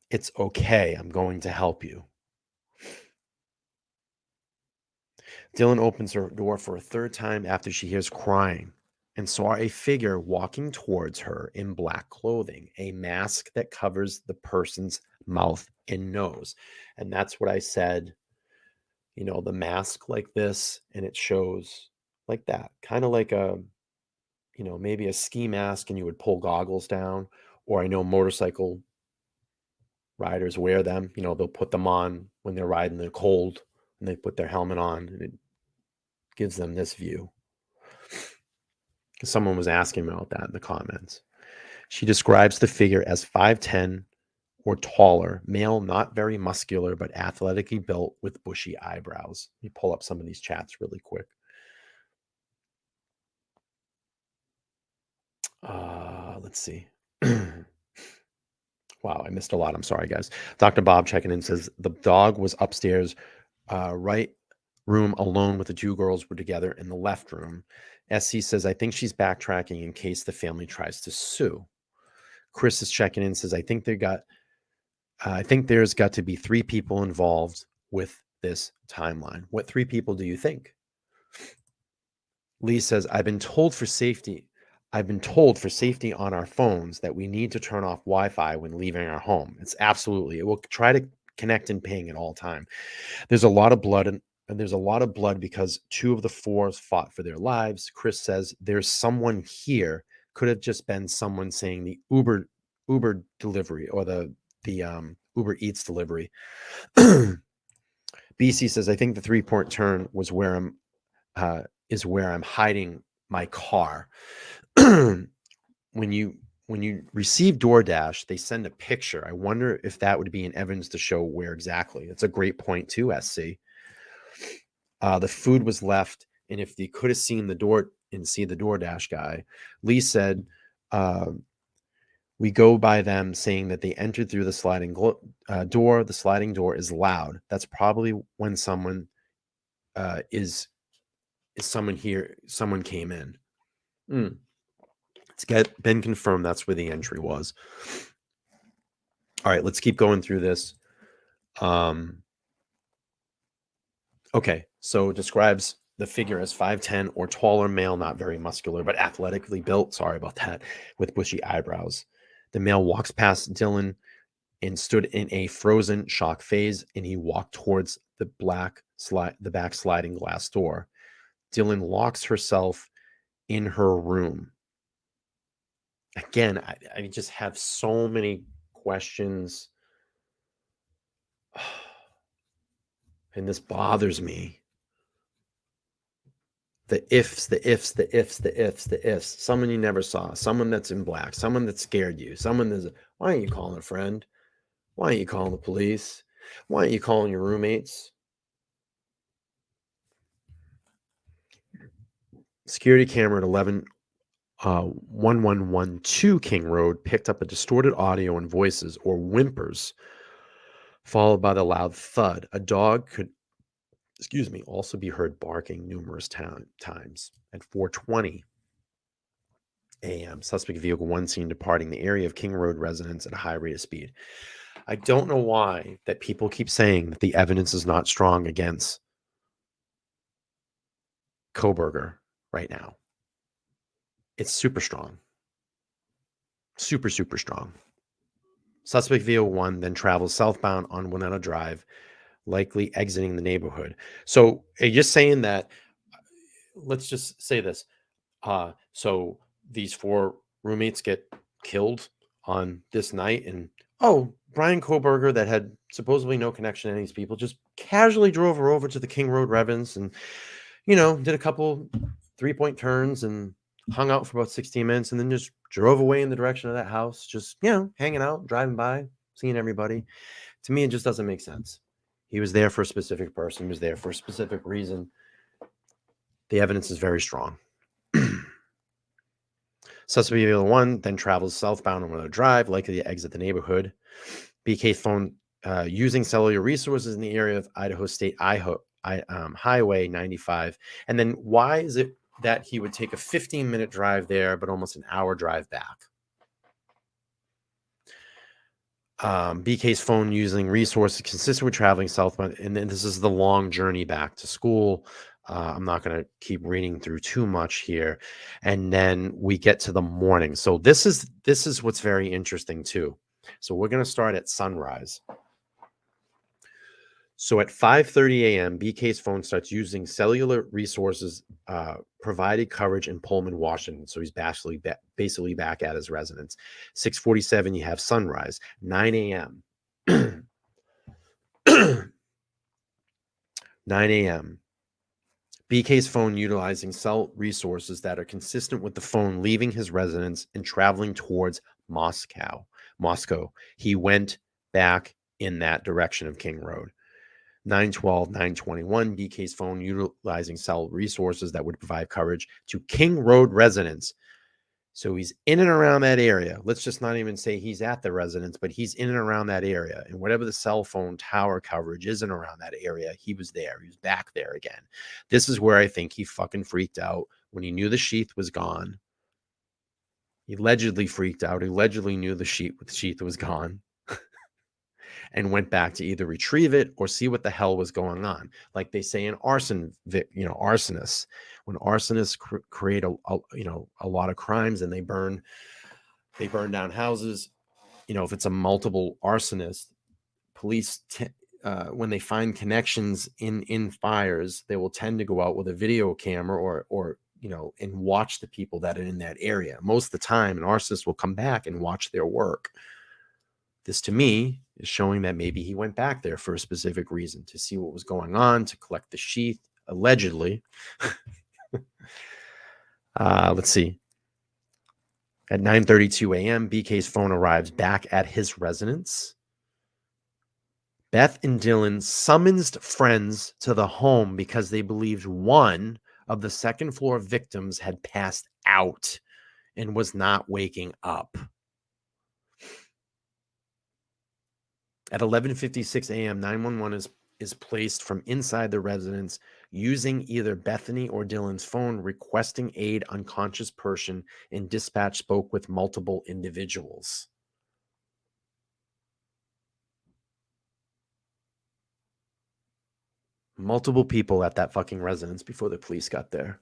It's okay. I'm going to help you." Dylan opens her door for a third time after she hears crying and saw a figure walking towards her in black clothing, a mask that covers the person's mouth and nose. And that's what I said, the mask like this, and it shows like that, kind of like maybe a ski mask and you would pull goggles down, or I know motorcycle riders wear them. They'll put them on when they're riding in the cold, and they put their helmet on, and it gives them this view. Someone was asking about that in the comments. She describes the figure as 5'10" or taller, male, not very muscular, but athletically built with bushy eyebrows. Let me pull up some of these chats really quick. Let's see. Wow, I missed a lot. I'm sorry, guys. Dr. Bob checking in says the dog was upstairs, right room alone with the two girls were together in the left room. SC says, I think she's backtracking in case the family tries to sue. Chris is checking in, says, I think there's got to be 3 people involved with this timeline. What 3 people do you think? Lee says, I've been told for safety on our phones that we need to turn off Wi-Fi when leaving our home. It will try to connect and ping at all time. There's a lot of blood and there's a lot of blood because 2 of the 4 fought for their lives. Chris says there's someone here. Could have just been someone saying the Uber delivery or the Uber Eats delivery. BC says, I think the 3-point turn was where I'm hiding my car. When you receive DoorDash, they send a picture. I wonder if that would be an evidence to show where exactly. It's a great point too, SC. The food was left, and if they could have seen the door and see the DoorDash guy, Lee said, we go by them saying that they entered through the sliding door. The sliding door is loud. That's probably when someone is someone here. Someone came in. It's been confirmed that's where the entry was. All right, let's keep going through this. Okay, so it describes the figure as 5'10" or taller, male, not very muscular, but athletically built. Sorry about that, with bushy eyebrows. The male walks past Dylan and stood in a frozen shock phase, and he walked towards the back sliding glass door. Dylan locks herself in her room. Again, I just have so many questions, and this bothers me. The ifs. Someone you never saw, someone that's in black, someone that scared you, why aren't you calling a friend? Why aren't you calling the police? Why aren't you calling your roommates? Security camera at 1112 King Road picked up a distorted audio and voices or whimpers, followed by the loud thud. A dog could, also be heard barking numerous times. At 4:20 a.m., suspect vehicle 1 seen departing the area of King Road residents at a high rate of speed. I don't know why that people keep saying that the evidence is not strong against Kohberger right now. It's super strong. Super, super strong. Suspect vehicle 1 then travels southbound on Winona Drive, likely exiting the neighborhood. So you're saying that, let's just say this. So these 4 roommates get killed on this night, and Bryan Kohberger, that had supposedly no connection to any of these people, just casually drove her over to the King Road Revens and, did a couple 3-point turns and hung out for about 16 minutes and then just drove away in the direction of that house, just, hanging out, driving by, seeing everybody. To me, it just doesn't make sense. He was there for a specific person. He was there for a specific reason. The evidence is very strong. Suspect vehicle 1 then travels southbound on Winona Drive, likely to exit the neighborhood. BK phone using cellular resources in the area of Idaho State Highway 95. And then why is it that he would take a 15-minute drive there, but almost an hour drive back? BK's phone using resources consistent with traveling southbound. And then this is the long journey back to school. I'm not going to keep reading through too much here. And then we get to the morning. So this is what's very interesting too. So we're going to start at sunrise. So at 5:30 a.m., BK's phone starts using cellular resources provided coverage in Pullman, Washington. So he's basically back at his residence. 6:47, you have sunrise. 9 a.m. 9 a.m. BK's phone utilizing cell resources that are consistent with the phone leaving his residence and traveling towards Moscow. He went back in that direction of King Road. 9:12, 9:21, BK's phone utilizing cell resources that would provide coverage to King Road residents. So he's in and around that area. Let's just not even say he's at the residence, but he's in and around that area. And whatever the cell phone tower coverage is in around that area, he was there. He was back there again. This is where I think he fucking freaked out when he knew the sheath was gone. He allegedly freaked out. He allegedly knew the sheath was gone and went back to either retrieve it or see what the hell was going on. Like they say in arsonists, when arsonists create a lot of crimes and they burn down houses. If it's a multiple arsonist, police when they find connections in fires, they will tend to go out with a video camera or and watch the people that are in that area. Most of the time, an arsonist will come back and watch their work. This, to me, is showing that maybe he went back there for a specific reason, to see what was going on, to collect the sheath, allegedly. Let's see. At 9:32 a.m., BK's phone arrives back at his residence. Beth and Dylan summonsed friends to the home because they believed one of the second floor victims had passed out and was not waking up. At 11:56 a.m., 911 is placed from inside the residence using either Bethany or Dylan's phone, requesting aid, unconscious person, and dispatch spoke with multiple individuals. Multiple people at that fucking residence before the police got there.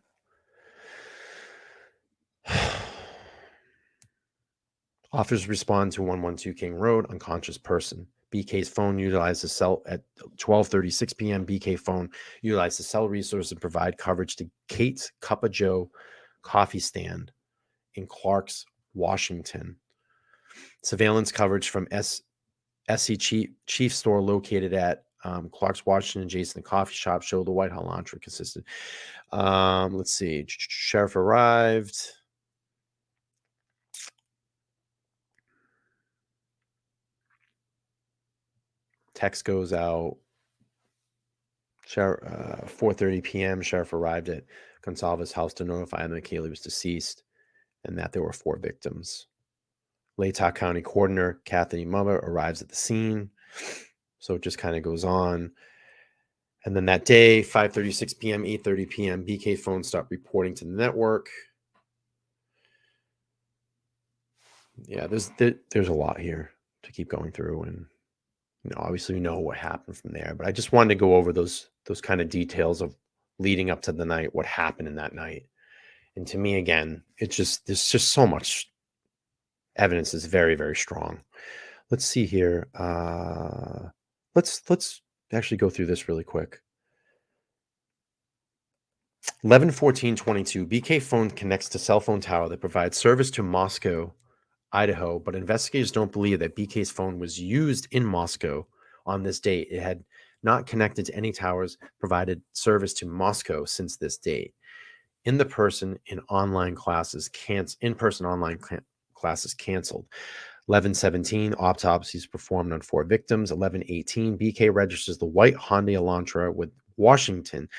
Officers respond to 112 King Road, unconscious person. BK's phone utilized the cell at 12:36 p.m. BK phone utilized the cell resource and provide coverage to Kate's Cup of Joe coffee stand in Clark's, Washington. Surveillance coverage from SC Chief store located at Clark's, Washington, adjacent to coffee shop showed the White Elantra consistent. Let's see. Sheriff arrived. Text goes out. 4:30 p.m. Sheriff arrived at Gonsalves' house to notify him that Kaylee was deceased and that there were 4 victims. Latah County Coroner Kathy Mother arrives at the scene. So it just kind of goes on. And then that day, 5:36 p.m., 8:30 p.m., BK phone stopped reporting to the network. Yeah, there's a lot here to keep going through, and obviously we know what happened from there. But I just wanted to go over those kind of details of leading up to the night, what happened in that night. And to me, again, there's just so much evidence is very, very strong. Let's see here. Let's actually go through this really quick. 11/14/22, BK phone connects to cell phone tower that provides service to Moscow, Idaho, but investigators don't believe that BK's phone was used in Moscow on this date. It had not connected to any towers provided service to Moscow since this date. In-person online classes canceled. 11/17, autopsies performed on 4 victims. 11/18, BK registers the white Hyundai Elantra with Washington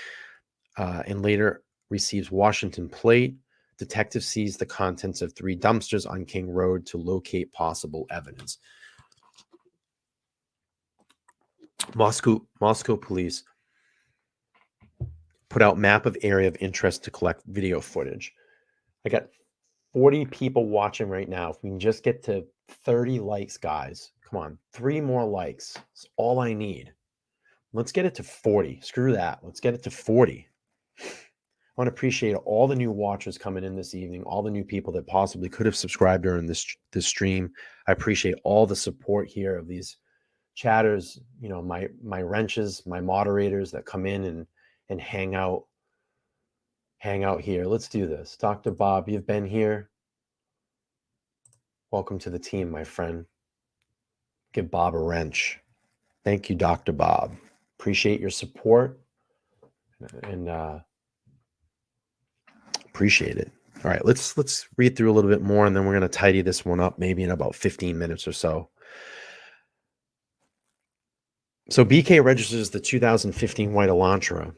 and later receives Washington plate. Detective sees the contents of 3 dumpsters on King Road to locate possible evidence. Moscow police put out map of area of interest to collect video footage. I got 40 people watching right now. If we can just get to 30 likes, guys, come on, 3 more likes. That's all I need. Let's get it to 40. Screw that. Let's get it to 40. I want to appreciate all the new watchers coming in this evening, all the new people that possibly could have subscribed during this stream. I appreciate all the support here of these chatters, my wrenches, my moderators that come in and hang out here. Let's do this. Dr. Bob, you've been here. Welcome to the team, my friend. Give Bob a wrench. Thank you, Dr. Bob. Appreciate your support and appreciate it. All right, let's read through a little bit more, and then we're going to tidy this one up maybe in about 15 minutes or so. So BK registers the 2015 white Elantra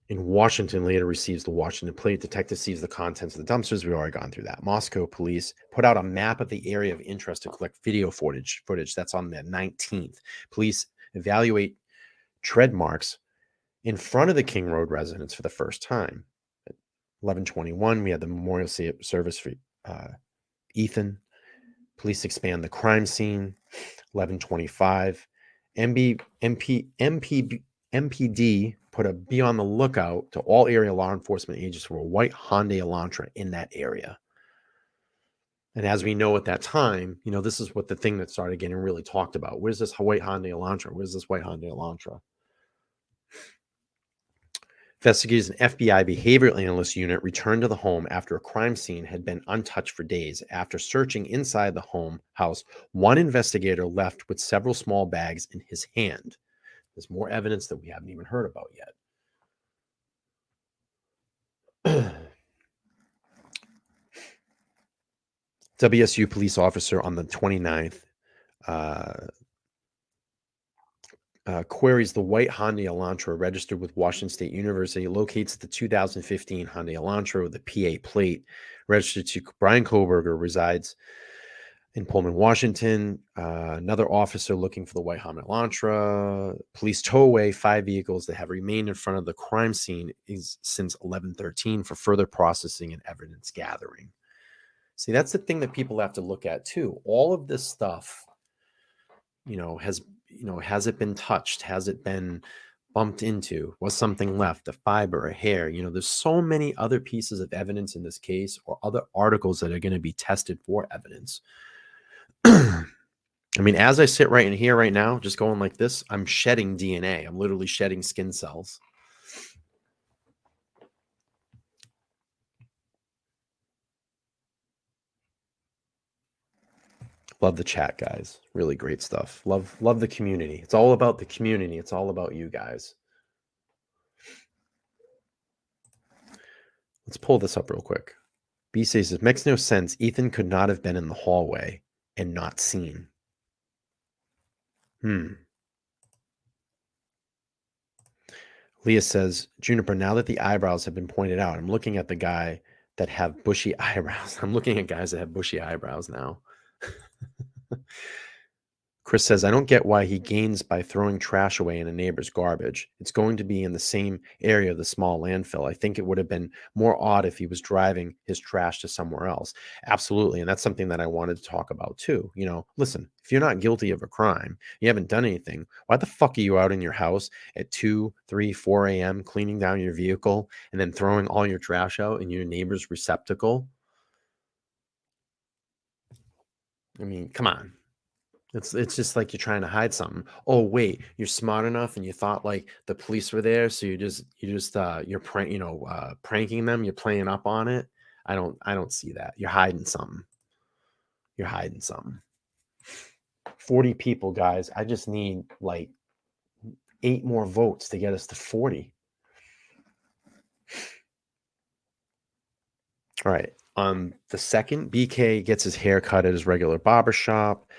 in Washington, later receives the Washington plate. Detective sees the contents of the dumpsters. We've already gone through that. Moscow police put out a map of the area of interest to collect video footage. That's on the 19th. Police evaluate tread marks in front of the King Road residence for the first time. At 11:21, we had the memorial service for Ethan. Police expand the crime scene. 11:25, MPD put a be on the lookout to all area law enforcement agents for a white Hyundai Elantra in that area. And as we know at that time, this is what the thing that started getting really talked about. Where's this white Hyundai Elantra? Where's this white Hyundai Elantra? Investigators and FBI behavioral analyst unit returned to the home after a crime scene had been untouched for days. After searching inside the house, one investigator left with several small bags in his hand. There's more evidence that we haven't even heard about yet. WSU police officer on the 29th queries the white Hyundai Elantra registered with Washington State University, locates the 2015 Hyundai Elantra with a PA plate, registered to Bryan Kohberger, resides in Pullman, Washington. Another officer looking for the white Hyundai Elantra. Police tow away 5 vehicles that have remained in front of the crime scene since 11/13 for further processing and evidence gathering. See, that's the thing that people have to look at too. All of this stuff, has it been touched? Has it been bumped into? Was something left? A fiber, a hair? There's so many other pieces of evidence in this case or other articles that are going to be tested for evidence. I mean, as I sit right in here right now, just going like this, I'm shedding DNA. I'm literally shedding skin cells. Love the chat, guys. Really great stuff. Love the community. It's all about the community. It's all about you guys. Let's pull this up real quick. B says, it makes no sense. Ethan could not have been in the hallway and not seen. Leah says, Juniper, now that the eyebrows have been pointed out, I'm looking at the guy that have bushy eyebrows. I'm looking at guys that have bushy eyebrows now. Chris says, I don't get why he gains by throwing trash away in a neighbor's garbage. It's going to be in the same area of the small landfill. I think it would have been more odd if he was driving his trash to somewhere else. Absolutely. And that's something that I wanted to talk about too. Listen, if you're not guilty of a crime, you haven't done anything, why the fuck are you out in your house at 2, 3, 4 a.m. cleaning down your vehicle and then throwing all your trash out in your neighbor's receptacle? I mean, come on. It's just like you're trying to hide something. Oh wait, you're smart enough and you thought like the police were there, so you're pranking them, you're playing up on it. I don't see that. You're hiding something. 40 people, guys. I just need like 8 more votes to get us to 40. All right. On the 2nd, BK gets his hair cut at his regular barber shop.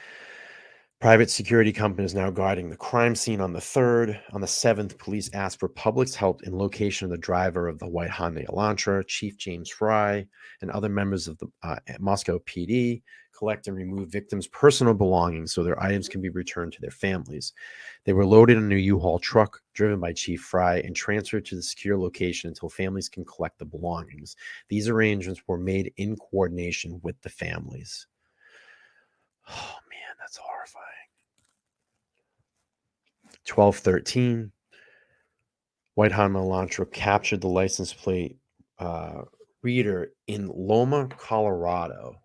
Private security company is now guarding the crime scene on the 3rd. On the 7th, police asked for public's help in location of the driver of the white Hyundai Elantra. Chief James Fry and other members of the Moscow PD collect and remove victims' personal belongings so their items can be returned to their families. They were loaded in a U-Haul truck driven by Chief Fry and transferred to the secure location until families can collect the belongings. These arrangements were made in coordination with the families. Oh, man, that's horrifying. 12/13, white Hyundai Elantra captured the license plate reader in Loma, Colorado.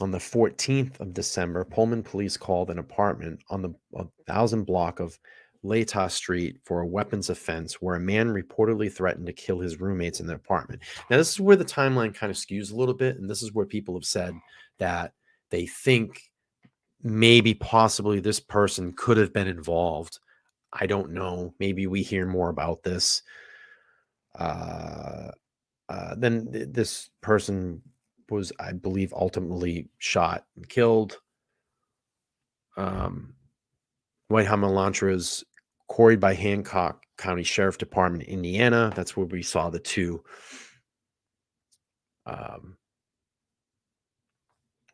On the 14th of December, Pullman police called an apartment on the 1000 block of Latah Street for a weapons offense where a man reportedly threatened to kill his roommates in the apartment. Now, this is where the timeline kind of skews a little bit, and this is where people have said that they think maybe possibly this person could have been involved. I don't know. Maybe we hear more about this. Then this person was, I believe, ultimately shot and killed. Whiteham Elantra is quarried by Hancock County Sheriff Department, Indiana. That's where we saw the two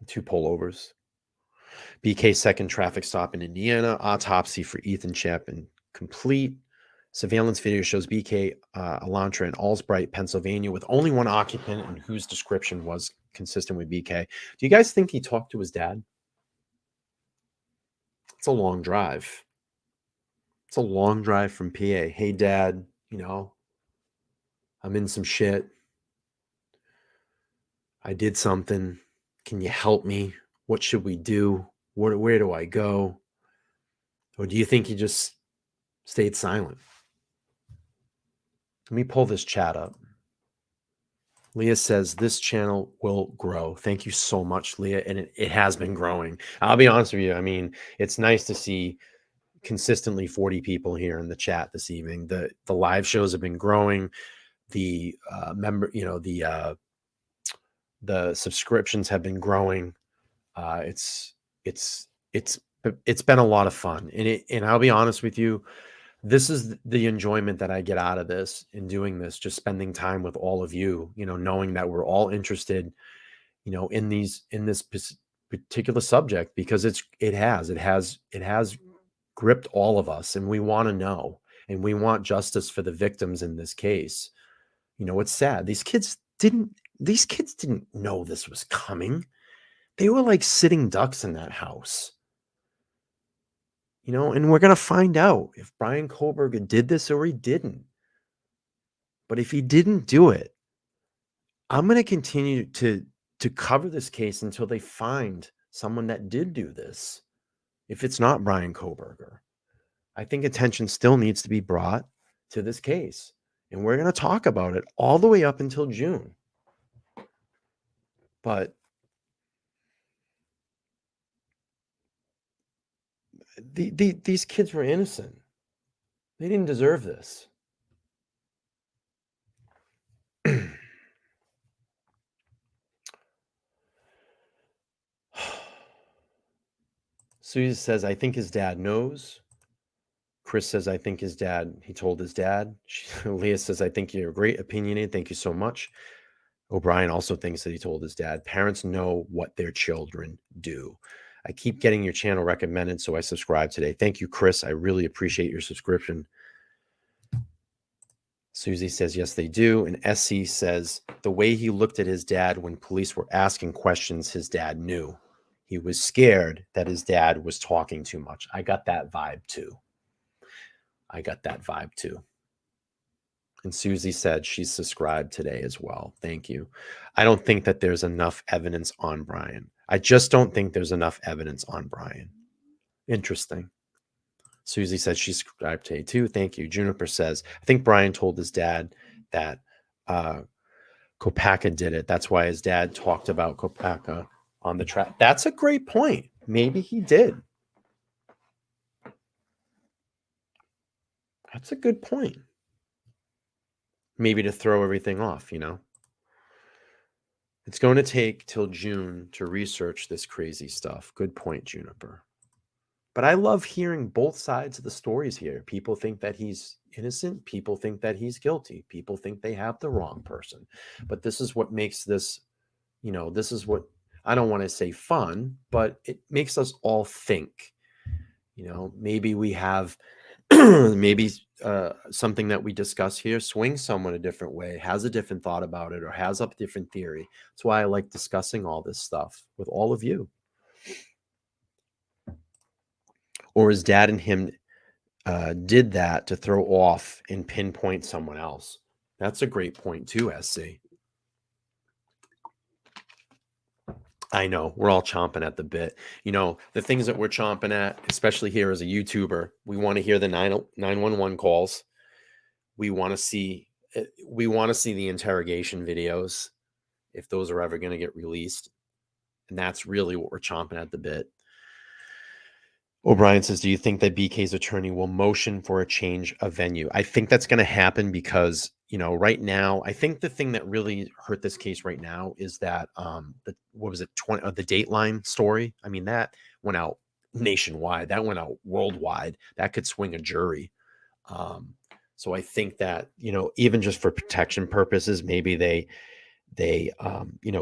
pullovers. BK's second traffic stop in Indiana. Autopsy for Ethan Chapman complete. Surveillance video shows BK Elantra in Allsbright, Pennsylvania, with only one occupant and whose description was consistent with BK. Do you guys think he talked to his dad? It's a long drive. It's a long drive from PA. Hey, Dad, I'm in some shit. I did something. Can you help me? What should we do? Where do I go? Or do you think he just stayed silent? Let me pull this chat up. Leah says this channel will grow. Thank you so much, Leah. And it has been growing. I'll be honest with you. I mean, it's nice to see consistently 40 people here in the chat this evening. The live shows have been growing. The the subscriptions have been growing. It's been a lot of fun. And I'll be honest with you, this is the enjoyment that I get out of this in doing this, just spending time with all of you, knowing that we're all interested, in this particular subject, because it has gripped all of us, and we want to know, and we want justice for the victims in this case. It's sad. These kids didn't know this was coming. They were like sitting ducks in that house. And we're going to find out if Bryan Kohberger did this or he didn't. But if he didn't do it, I'm going to continue to cover this case until they find someone that did do this. If it's not Bryan Kohberger, I think attention still needs to be brought to this case. And we're going to talk about it all the way up until June. But these kids were innocent. They didn't deserve this. Susie says, I think his dad knows. Chris says, I think he told his dad. Leah says, I think you're great, opinionated. Thank you so much. O'Brien also thinks that he told his dad. Parents know what their children do. I keep getting your channel recommended, so I subscribe today. Thank you, Chris. I really appreciate your subscription. Susie says, yes, they do. And SC says, the way he looked at his dad when police were asking questions, his dad knew. He was scared that his dad was talking too much. I got that vibe too. And Susie said she's subscribed today as well. Thank you. I don't think that there's enough evidence on Bryan. I just don't think there's enough evidence on Bryan. Interesting. Susie said she's subscribed today too. Thank you. Juniper says, I think Bryan told his dad that Kopaka did it. That's why his dad talked about Kopaka on the track. That's a great point. Maybe he did. That's a good point. Maybe to throw everything off, It's going to take till June to research this crazy stuff. Good point, Juniper. But I love hearing both sides of the stories here. People think that he's innocent. People think that he's guilty. People think they have the wrong person. But this is what makes this, this is what, I don't want to say fun, but it makes us all think. Maybe we have something that we discuss here swings someone a different way, has a different thought about it, or has a different theory. That's why I like discussing all this stuff with all of you. Or his dad and him did that to throw off and pinpoint someone else. That's a great point too, SC. I know we're all chomping at the bit. The things that we're chomping at, especially here as a YouTuber, we want to hear the 911 calls. We want to see the interrogation videos if those are ever going to get released. And that's really what we're chomping at the bit. O'Brien says, do you think that BK's attorney will motion for a change of venue? I think that's going to happen because, right now, I think the thing that really hurt this case right now is that what was it, the Dateline story? I mean, that went out nationwide. That went out worldwide. That could swing a jury. So I think that, even just for protection purposes, maybe they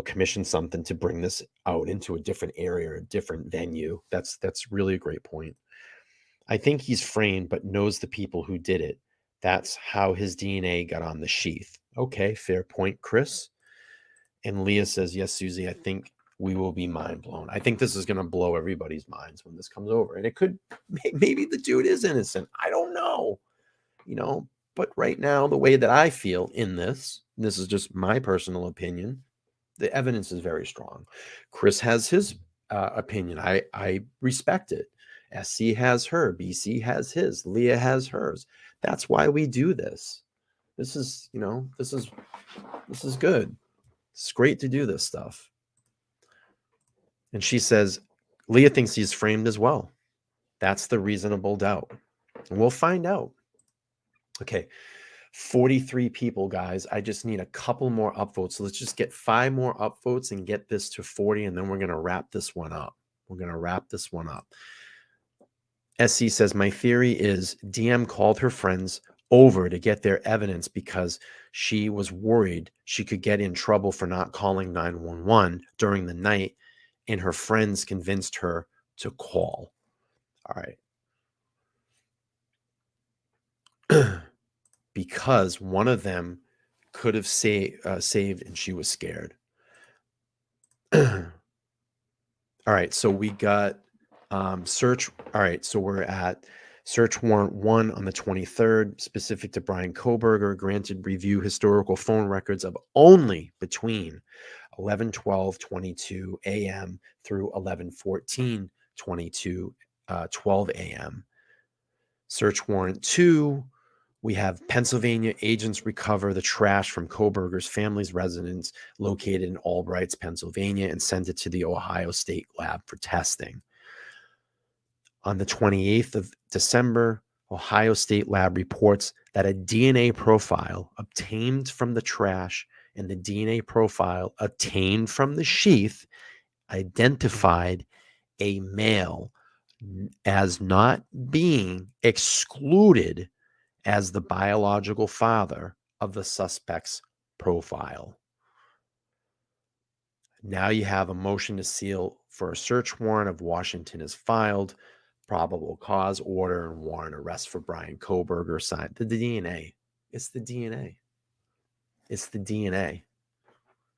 commission something to bring this out into a different area or a different venue. That's really a great point. I think he's framed, but knows the people who did it. That's how his DNA got on the sheath. Okay, fair point, Chris. And Leah says, yes, Susie, I think we will be mind blown. I think this is going to blow everybody's minds when this comes over. And it could, maybe the dude is innocent. I don't know, but right now, the way that I feel in this is just my personal opinion. The evidence is very strong. Chris has his opinion. I respect it. SC has her. BC has his. Leah has hers. That's why we do this. This is good. It's great to do this stuff. And she says, Leah thinks he's framed as well. That's the reasonable doubt. And we'll find out. Okay. 43 people, guys. I just need a couple more upvotes. So let's just get 5 more upvotes and get this to 40, and then we're going to wrap this one up. SC says, my theory is DM called her friends over to get their evidence because she was worried she could get in trouble for not calling 911 during the night, and her friends convinced her to call. All right. Because one of them could have saved and she was scared. All right, so we got search. All right, so we're at search warrant 1 on the 23rd, specific to Bryan Kohberger, granted review historical phone records of only between 11:12:22 a.m. through 11:14:22 12 a.m. Search warrant 2. We have Pennsylvania agents recover the trash from Kohberger's family's residence located in Albrights, Pennsylvania, and send it to the Ohio State lab for testing. On the 28th of December, Ohio State lab reports that a DNA profile obtained from the trash and the DNA profile obtained from the sheath identified a male as not being excluded as the biological father of the suspect's profile. Now you have a motion to seal for a search warrant of Washington is filed, probable cause order and warrant arrest for Bryan Kohberger signed. The DNA. It's the DNA. It's the DNA.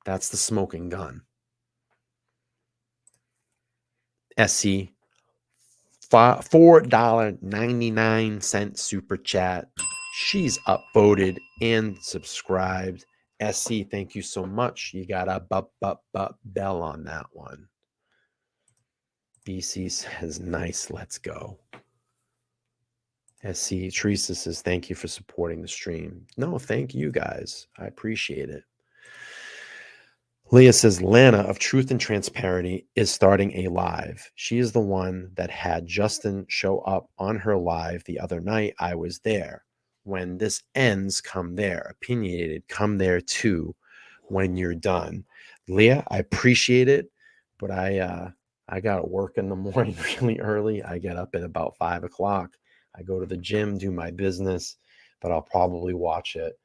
That's the smoking gun. SC, $4.99 super chat. She's upvoted and subscribed. SC, thank you so much. You got a bell on that one. BC says, nice, let's go. SC, Teresa says, thank you for supporting the stream. No, thank you guys. I appreciate it. Leah says, Lana of Truth and Transparency is starting a live. She is the one that had Justin show up on her live the other night. I was there. When this ends, come there. Opinionated, come there too when you're done. Leah, I appreciate it, but I got to work in the morning really early. I get up at about 5 o'clock. I go to the gym, do my business, but I'll probably watch it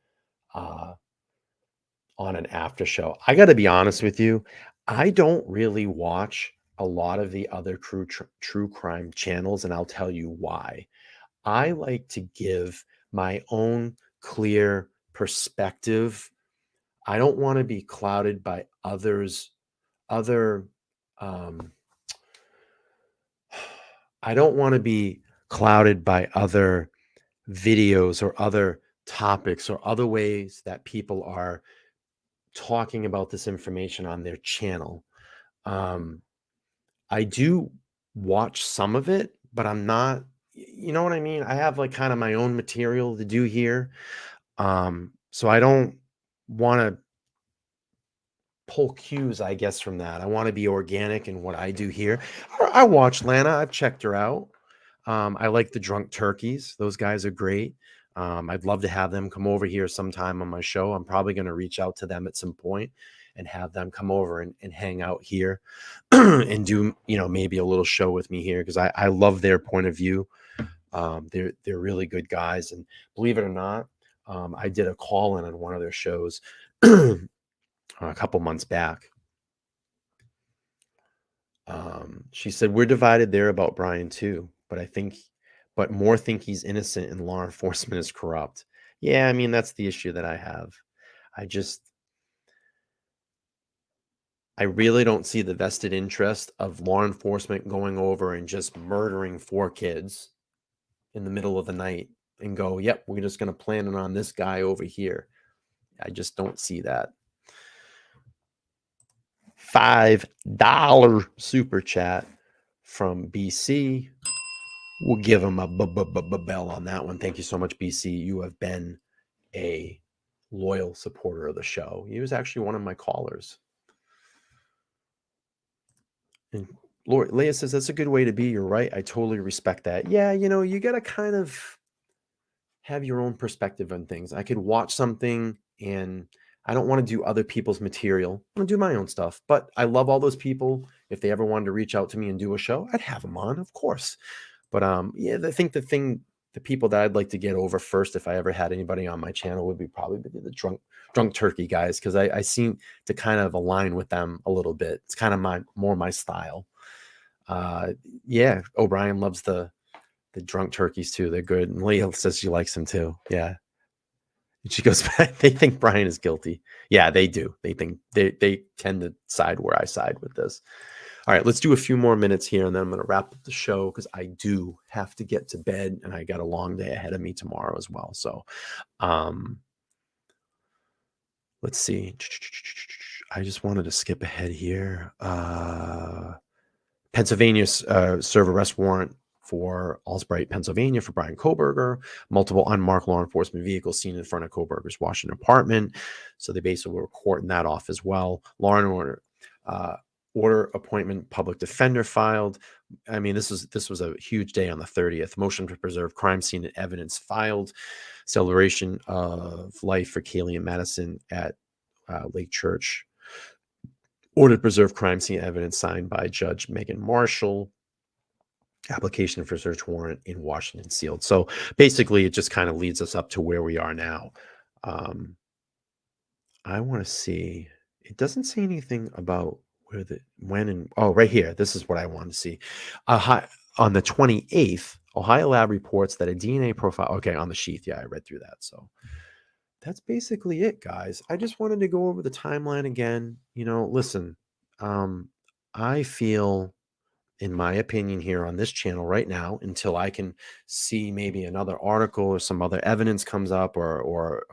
on an after show. I got to be honest with you. I don't really watch a lot of the other true crime channels, and I'll tell you why. I like to give my own clear perspective. I don't want to be clouded by other I don't want to be clouded by other videos or other topics or other ways that people are talking about this information on their channel. Um, I do watch some of it, but I'm not, you know what I mean? I have like kind of my own material to do here. So I don't want to pull cues, I guess, from that. I want to be organic in what I do here. I watch Lana. I've checked her out. I like the Drunk Turkeys. Those guys are great. I'd love to have them come over here sometime on my show. I'm probably going to reach out to them at some point and have them come over and hang out here and do, maybe a little show with me here because I love their point of view. They're really good guys. And believe it or not, I did a call in on one of their shows a couple months back. She said, we're divided there about Bryan too, but more think he's innocent and law enforcement is corrupt. Yeah, I mean, that's the issue that I have. I really don't see the vested interest of law enforcement going over and just murdering 4 kids in the middle of the night and go, yep, we're just going to plan it on this guy over here. I just don't see that. $5 super chat from BC. We'll give him a bell on that one. Thank you so much, BC. You have been a loyal supporter of the show. He was actually one of my callers. And Leah says, that's a good way to be. You're right. I totally respect that. Yeah, you got to kind of have your own perspective on things. I could watch something and I don't want to do other people's material. I'm going to do my own stuff. But I love all those people. If they ever wanted to reach out to me and do a show, I'd have them on, of course. But yeah, I think the people that I'd like to get over first, if I ever had anybody on my channel, would be probably the drunk turkey guys, because I seem to kind of align with them a little bit. It's kind of more my style. Yeah, O'Brien loves the drunk turkeys too. They're good. And Leah says she likes them too. Yeah. And she goes, they think Bryan is guilty. Yeah, they do. They think they tend to side where I side with this. All right, let's do a few more minutes here, and then I'm going to wrap up the show because I do have to get to bed, and I got a long day ahead of me tomorrow as well. So, let's see. I just wanted to skip ahead here. Pennsylvania serve arrest warrant for Allsbright, Pennsylvania, for Bryan Kohberger. Multiple unmarked law enforcement vehicles seen in front of Kohberger's Washington apartment. So they basically were courting that off as well. Law and order appointment public defender filed. I mean, this was a huge day on the 30th. Motion to preserve crime scene and evidence filed. Celebration of life for Kaylee and Madison at Lake Church. Order to preserve crime scene evidence signed by Judge Megan Marshall. Application for search warrant in Washington sealed. So basically, it just kind of leads us up to where we are now. I want to see. It doesn't say anything about right here. This is what I want to see. On the 28th, Ohio lab reports that a DNA profile. Okay, on the sheath. Yeah, I read through that. So that's basically it, guys. I just wanted to go over the timeline again. Listen, I feel, in my opinion, here on this channel right now, until I can see maybe another article or some other evidence comes up or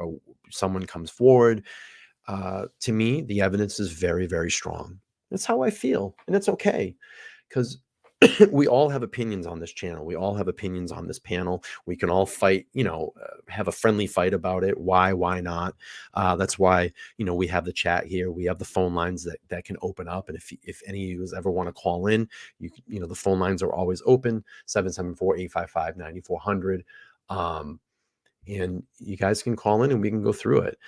someone comes forward, to me, the evidence is very, very strong. That's how I feel. And it's okay, because we all have opinions on this channel. We all have opinions on this panel. We can all fight, have a friendly fight about it. Why not? That's why, we have the chat here. We have the phone lines that can open up. And if any of you ever want to call in, the phone lines are always open, 774-855-9400. And you guys can call in and we can go through it.